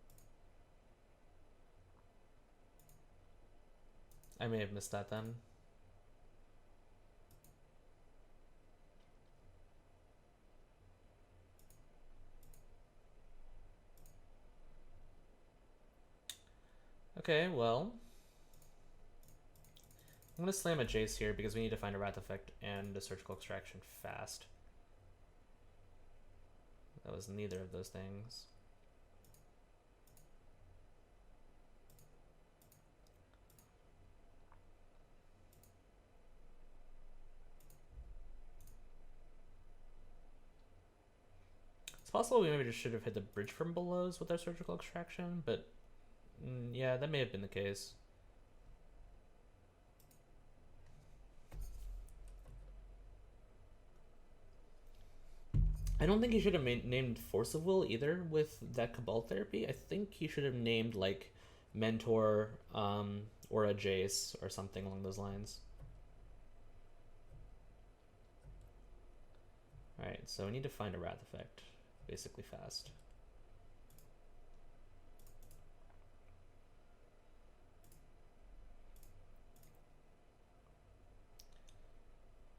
I may have missed that then. Okay, well. I'm gonna slam a Jace here because we need to find a Wrath Effect and a Surgical Extraction fast. That was neither of those things. It's possible we maybe just should have hit the bridge from belows with our Surgical Extraction, but yeah, that may have been the case. I don't think he should have named Force of Will either with that Cabal Therapy. I think he should have named like Mentor or a Jace or something along those lines. Alright, so we need to find a Wrath Effect basically fast.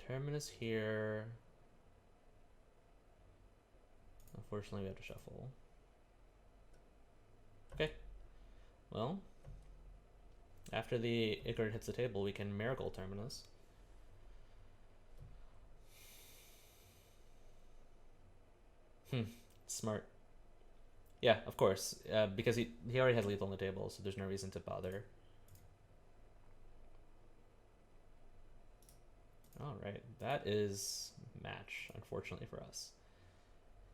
Terminus here. Unfortunately, we have to shuffle. Okay. Well, after the Icarus hits the table, we can Marigold Terminus. Smart. Yeah, of course. Because he already has lethal on the table, so there's no reason to bother. Alright, that is match, unfortunately for us.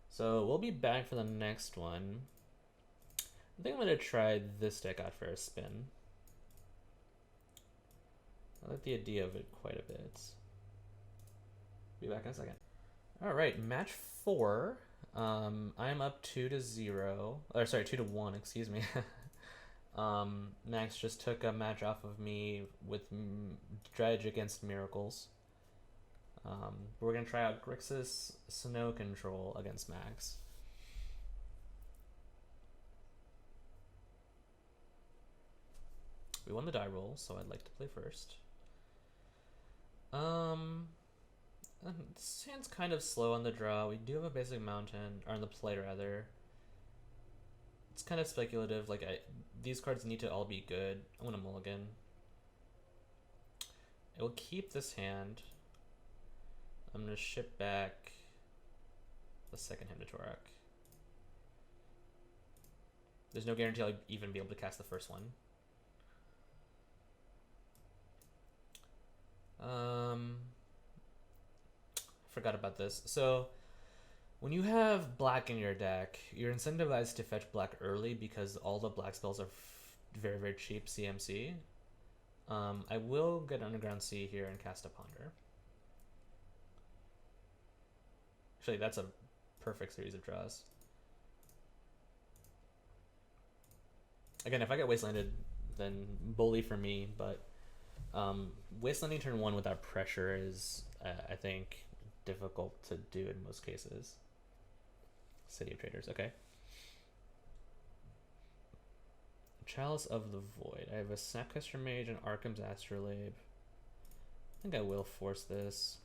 So we'll be back for the next one. I think I'm going to try this deck out for a spin. I like the idea of it quite a bit. Be back in a second. Alright, match 4. I'm up 2-0. Or sorry, 2-1, excuse me. Max just took a match off of me with Dredge against Miracles. We're gonna try out Grixis Snow Control against Max. We won the die roll, so I'd like to play first. This hand's kind of slow on the draw. We do have a basic mountain, or on the play rather. It's kind of speculative. Like these cards need to all be good. I'm gonna mulligan. It will keep this hand. I'm gonna ship back the second hand to Torak. There's no guarantee I'll even be able to cast the first one. Forgot about this. So when you have black in your deck, you're incentivized to fetch black early because all the black spells are very, very cheap CMC. I will get Underground Sea here and cast a Ponder. Actually, that's a perfect series of draws. Again, if I get Wastelanded, then bully for me, but Wastelanding turn 1 without pressure is, I think, difficult to do in most cases. City of Traders, okay. Chalice of the Void. I have a Snapcaster Mage and Arkham's Astrolabe. I think I will force this.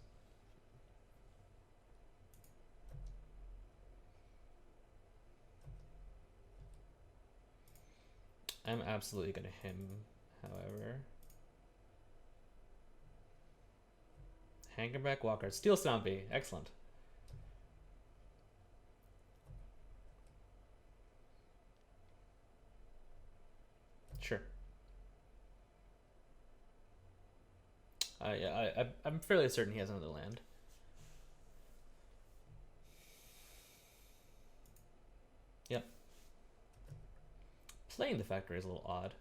I'm absolutely gonna him, however. Hangerback Walker. Steel Stompy. Excellent. Sure. I'm fairly certain he has another land. Yep. Playing the factory is a little odd.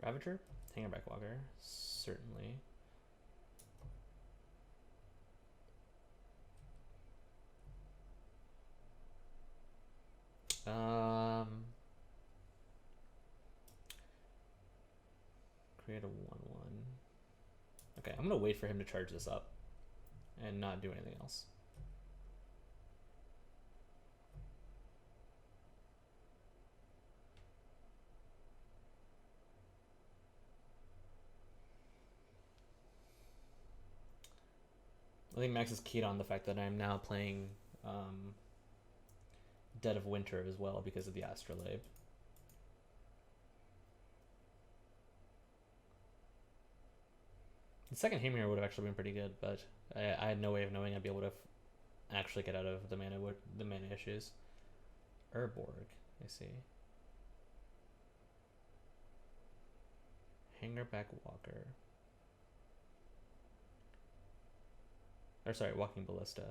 Ravager? Hangerback Walker. Certainly. Create a 1/1. Okay, I'm gonna wait for him to charge this up and not do anything else. I think Max is keyed on the fact that I'm now playing Dead of Winter as well because of the Astrolabe. The second Hammer would have actually been pretty good, but I had no way of knowing I'd be able to actually get out of the mana issues. Urborg, I see. Hangerback Walker. Or sorry, Walking Ballista.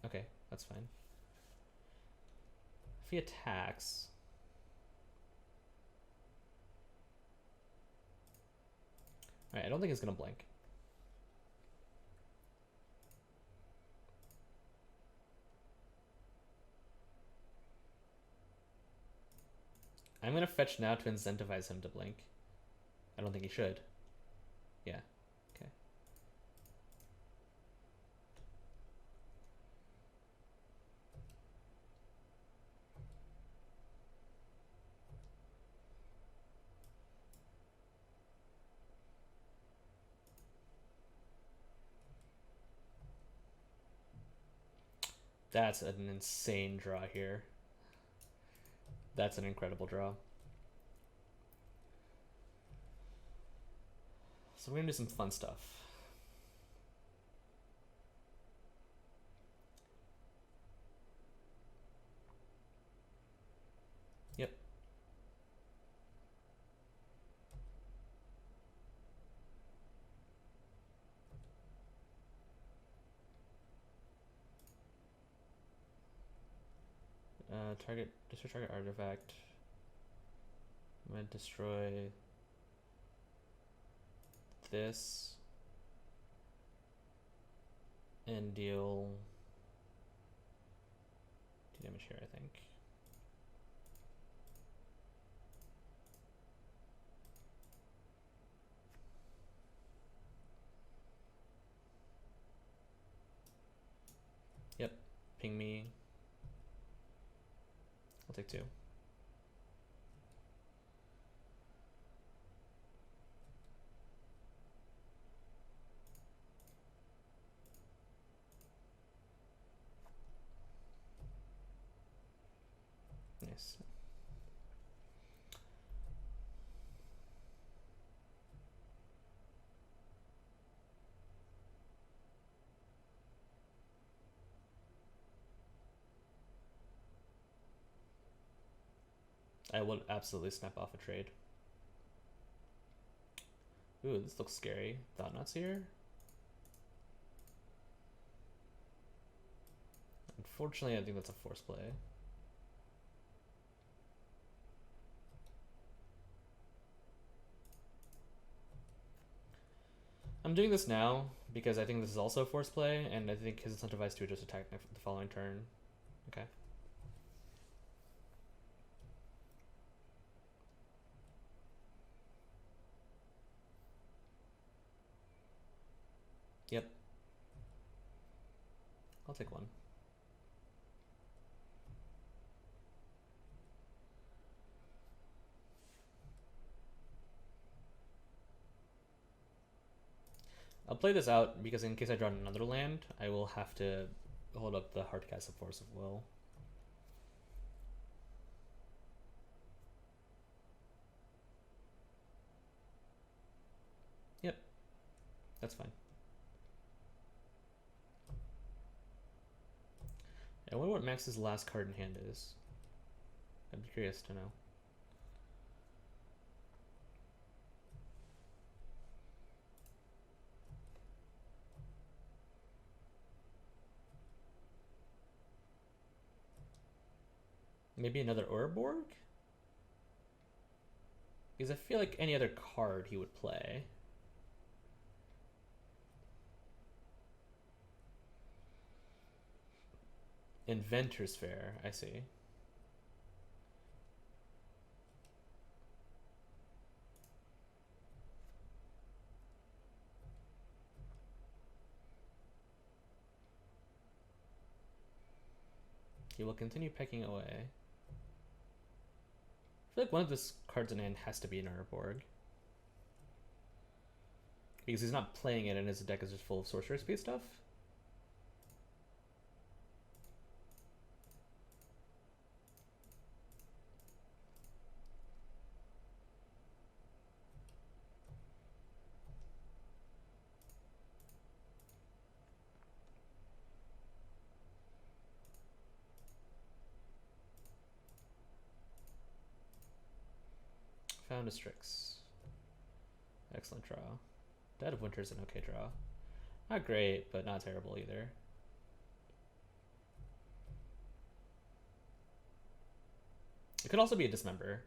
Okay, that's fine. If he attacks... Alright, I don't think it's gonna blink. I'm gonna fetch now to incentivize him to blink. I don't think he should. Yeah. Okay. That's an insane draw here. That's an incredible draw. So we're gonna do some fun stuff. Yep. Destroy target artifact. I'm gonna destroy this and deal 2 damage here, I think. Yep, ping me. I'll take 2. Nice. I would absolutely snap off a trade. Ooh, this looks scary. Thought Nuts here. Unfortunately, I think that's a force play. I'm doing this now because I think this is also a force play, and I think his incentivized to just attack the following turn. Okay. Yep. I'll take 1. I'll play this out because in case I draw another land, I will have to hold up the Hardcastle Force of Will. Yep. That's fine. I wonder what Max's last card in hand is. I'd be curious to know. Maybe another Urborg? Because I feel like any other card he would play. Inventor's Fair, I see. He will continue pecking away. I feel like one of his cards in hand has to be an Urborg. Because he's not playing it and his deck is just full of sorcerer speed stuff. Found a Strix. Excellent draw. Dead of Winter's an okay draw. Not great, but not terrible either. It could also be a Dismember.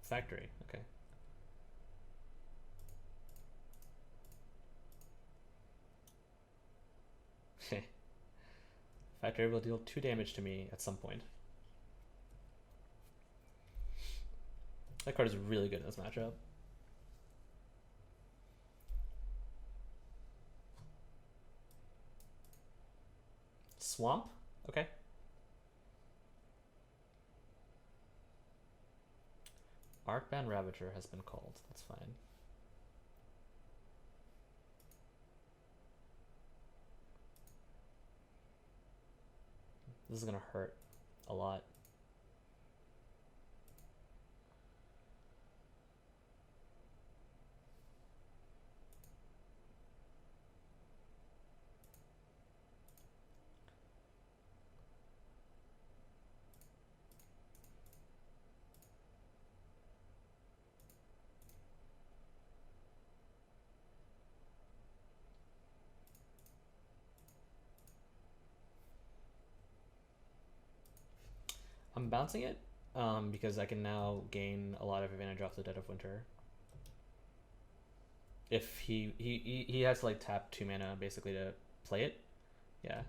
Factory, okay. Factory will deal 2 damage to me at some point. That card is really good in this matchup. Swamp? Okay. Arcbound Ravager has been called. That's fine. This is gonna hurt a lot. I'm bouncing it because I can now gain a lot of advantage off the Dead of Winter. If he has to like tap 2 mana basically to play it. Yeah.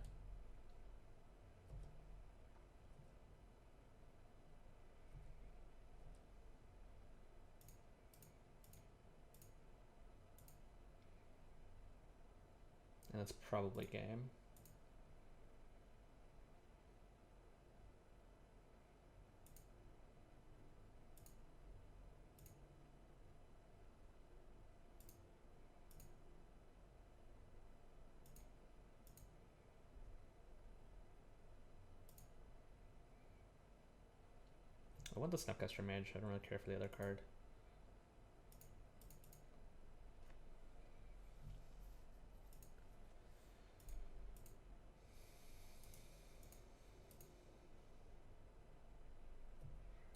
And that's probably game. I want the Snapcaster Mage. I don't really care for the other card.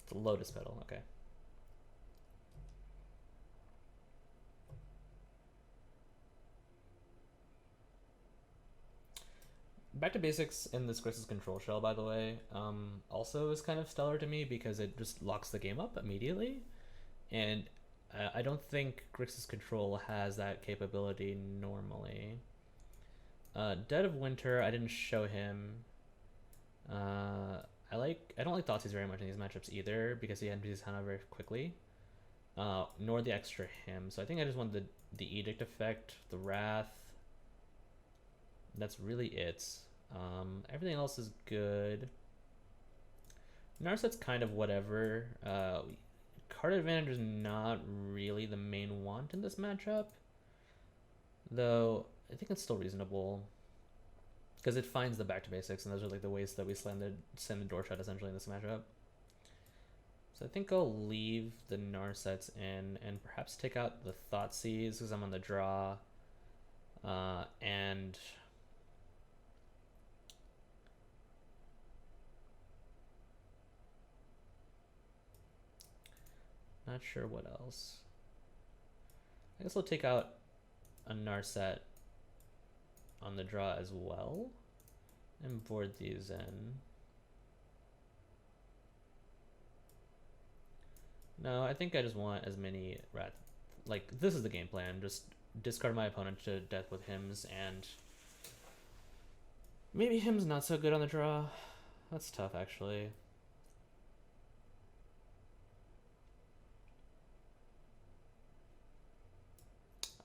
It's a Lotus Petal, okay. Back to basics in this Grixis control shell, by the way, also is kind of stellar to me because it just locks the game up immediately. And I don't think Grixis control has that capability normally. Dead of Winter, I didn't show him. I don't like Thoughtseize very much in these matchups either because he empties his hand out very quickly. Nor the extra him. So I think I just want the Edict effect, the Wrath. That's really it. Everything else is good. Narset's kind of whatever. Card advantage is not really the main want in this matchup. Though, I think it's still reasonable. Because it finds the back to basics, and those are like the ways that we send the door shut essentially in this matchup. So I think I'll leave the Narsets in and perhaps take out the Thoughtseize because I'm on the draw. And not sure what else. I guess I'll take out a Narset on the draw as well and board these in. No, I think I just want as many rat. Like, this is the game plan. Just discard my opponent to death with hymns, and maybe hymns not so good on the draw. That's tough, actually.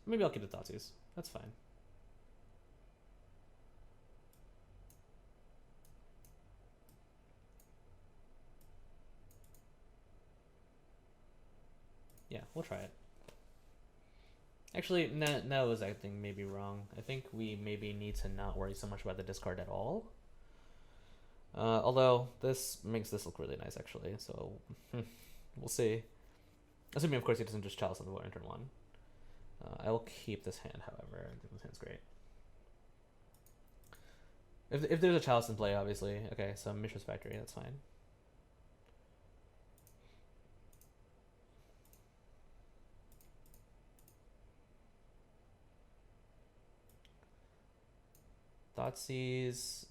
Maybe I'll keep the Thoughtseize. That's fine. Yeah, we'll try it. Actually, that was, I think, maybe wrong. I think we maybe need to not worry so much about the discard at all. Although, this makes this look really nice, actually, so we'll see. Assuming, of course, he doesn't just Chalice on the board in turn 1. I will keep this hand, however. I think this hand's great. If there's a Chalice in play, obviously. Okay, so Mishra's Factory, that's fine. Thoughtseize,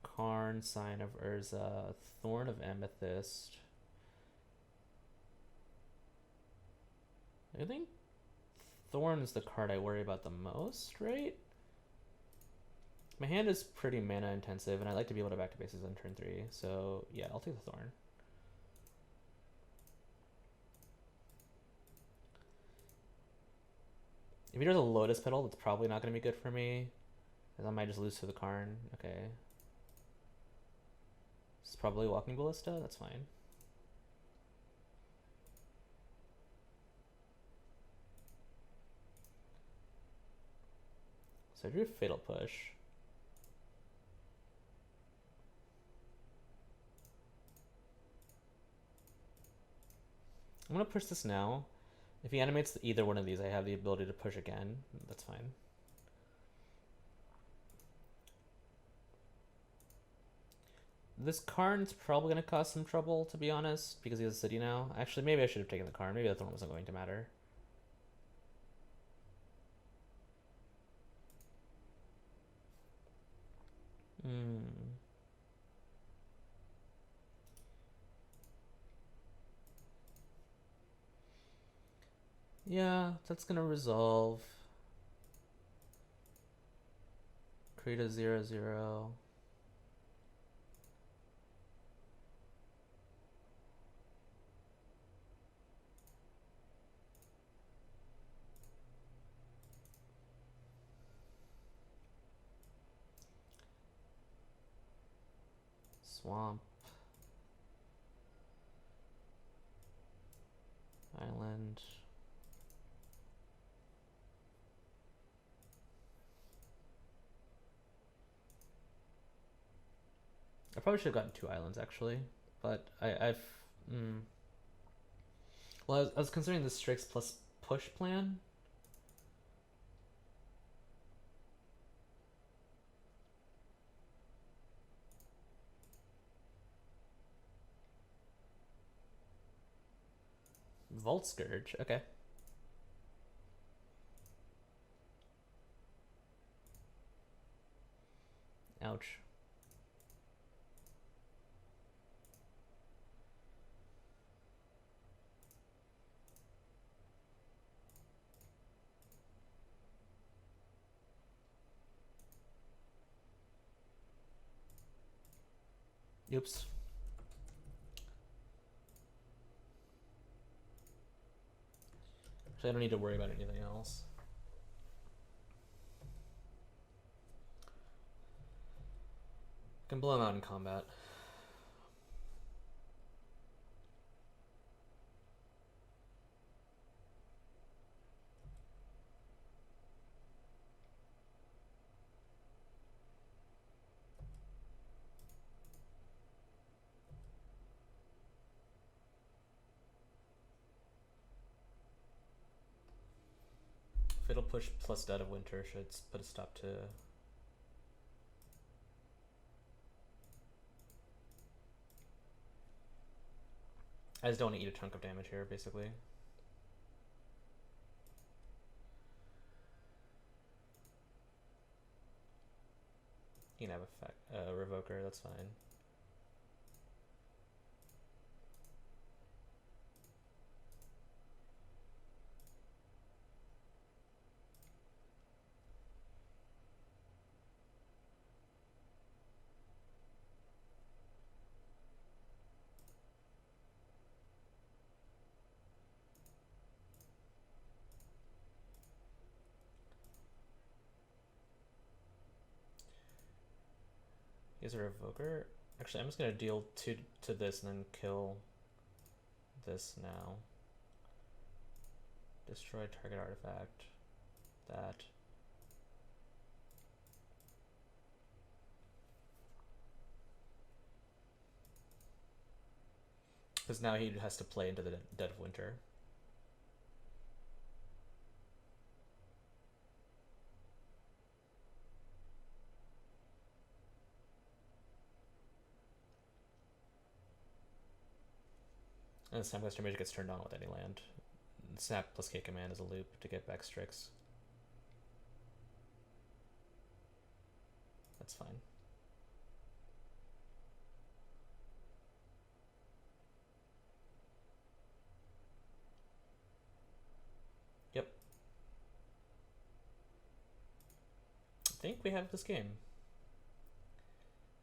Karn, Sign of Urza, Thorn of Amethyst. I think Thorn is the card I worry about the most, right? My hand is pretty mana intensive, and I like to be able to back to bases on turn 3, so yeah, I'll take the Thorn. If he does a Lotus Petal, that's probably not going to be good for me, because I might just lose to the Karn. Okay. It's probably Walking Ballista, that's fine. So I drew Fatal Push. I'm going to push this now. If he animates either one of these, I have the ability to push again. That's fine. This Karn's probably going to cause some trouble, to be honest, because he has a city now. Actually, maybe I should have taken the Karn. Maybe the Thorn wasn't going to matter. Yeah, that's gonna resolve. Create a 0/0. Swamp. Island. I probably should have gotten 2 islands actually, but I've. Mm. Well, I was considering the Strix plus push plan. Vault Scourge, okay. Ouch. Oops. Actually, I don't need to worry about anything else. I can blow him out in combat. Fatal Push plus Dead of Winter should put a stop to. I just don't want to eat a chunk of damage here, basically. You can have a Revoker, that's fine. Is there a Revoker? Actually, I'm just gonna deal 2 to this and then kill this now. Destroy target artifact. That. Because now he has to play into the Dead of Winter. And Snapcaster Mage gets turned on with any land. Snap plus K command is a loop to get back Strix. That's fine. Yep. I think we have this game.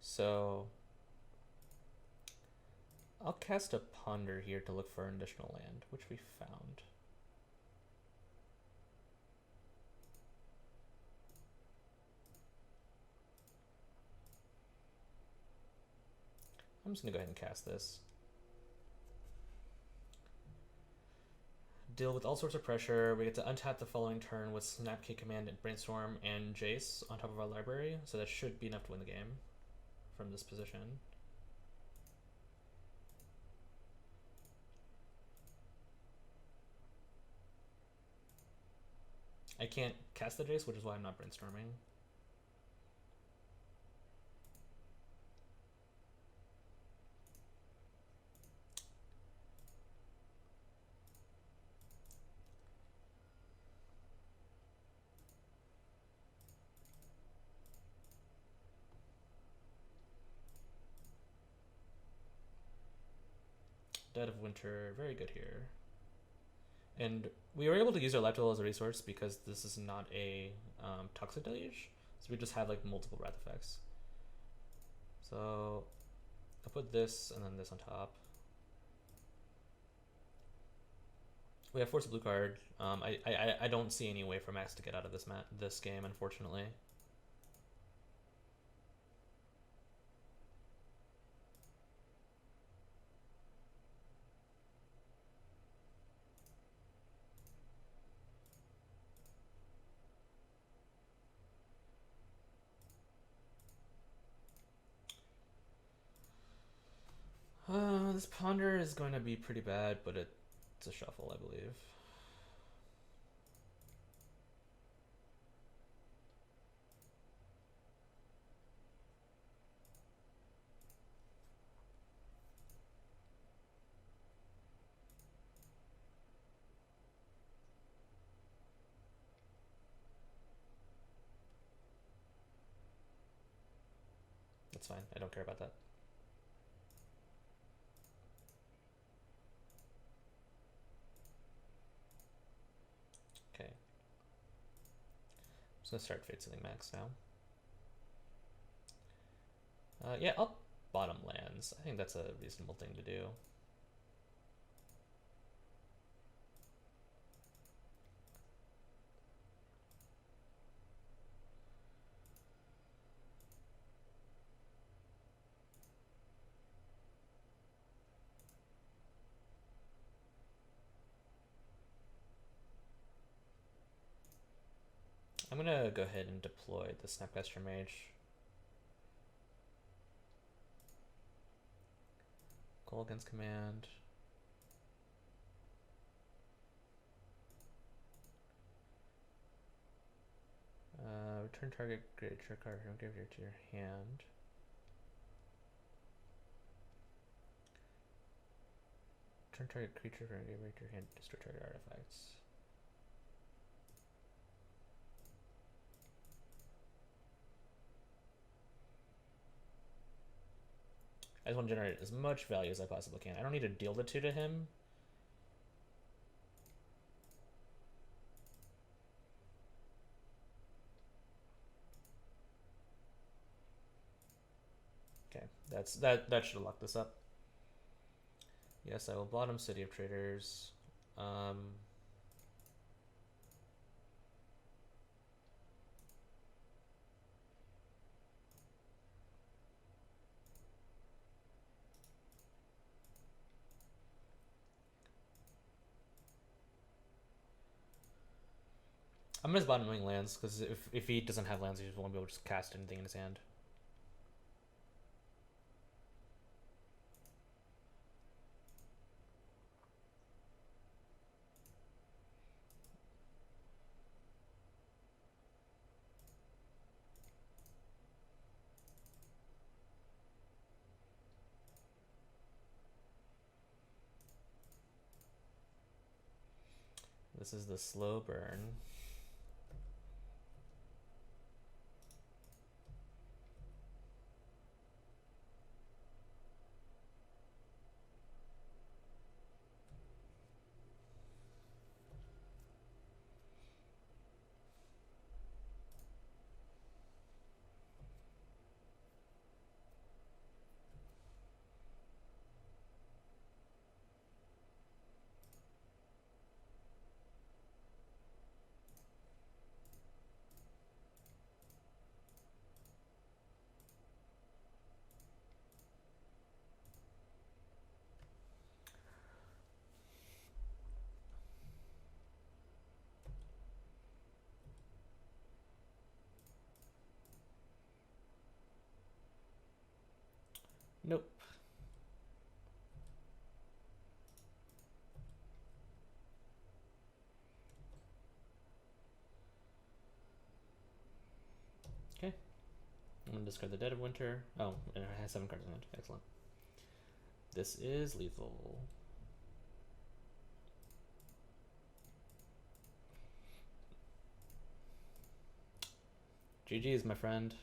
So I'll cast a Ponder here to look for an additional land, which we found. I'm just gonna go ahead and cast this. Deal with all sorts of pressure. We get to untap the following turn with Snapkick Command and Brainstorm and Jace on top of our library, so that should be enough to win the game from this position. I can't cast the Jace, which is why I'm not brainstorming. Dead of Winter, very good here. And we were able to use our life total as a resource because this is not a toxic deluge. So we just have like multiple wrath effects. So I'll put this and then this on top. We have force a blue card. I don't see any way for Max to get out of this game, unfortunately. This ponder is going to be pretty bad, but it's a shuffle, I believe. That's fine. I don't care about that. Okay. I'm just gonna start Fate Sealing Max now. Yeah, I'll bottom lands. I think that's a reasonable thing to do. I'm gonna go ahead and deploy the Snapcaster Mage. Call against command. Return target creature card from graveyard to your hand. Return target creature from graveyard to your hand. Destroy target artifacts. I just want to generate as much value as I possibly can. I don't need to deal the 2 to him. Okay, that should have locked this up. Yes, I will bottom City of Traders. I'm just bottoming lands because if he doesn't have lands, he just won't be able to just cast anything in his hand. This is the slow burn. Nope. Okay. I'm gonna discard the Dead of Winter. Oh, and it has 7 cards in hand. Excellent. This is lethal. GG's, my friend.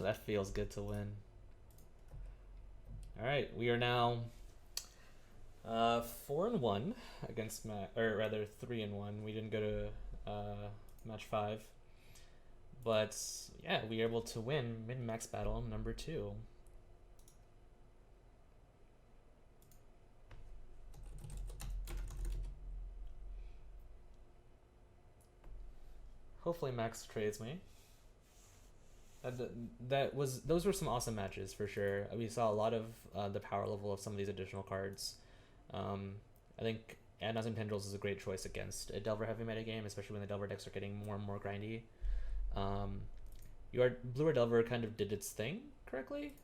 That feels good to win. All right, we are now 4-1 against or rather 3-1. We didn't go to match 5, but yeah, we were able to win MinMax battle number 2. Hopefully Max trades me. Those were some awesome matches for sure. We saw a lot of the power level of some of these additional cards. I think Adnauseam Tendrils is a great choice against a Delver heavy meta game, especially when the Delver decks are getting more and more grindy. Your Blue or Delver kind of did its thing correctly.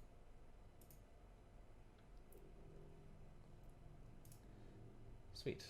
Sweet.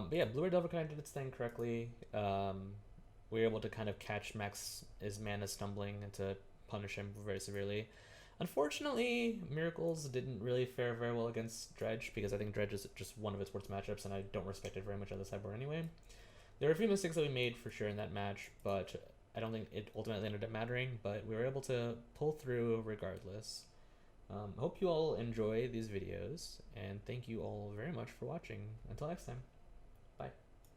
But yeah, Blue or Delver kind of did its thing correctly. We were able to kind of catch Max's mana stumbling and to punish him very severely. Unfortunately, Miracles didn't really fare very well against Dredge because I think Dredge is just one of its worst matchups and I don't respect it very much on the sideboard anyway. There were a few mistakes that we made for sure in that match, but I don't think it ultimately ended up mattering, but we were able to pull through regardless. Hope you all enjoy these videos, and thank you all very much for watching. Until next time.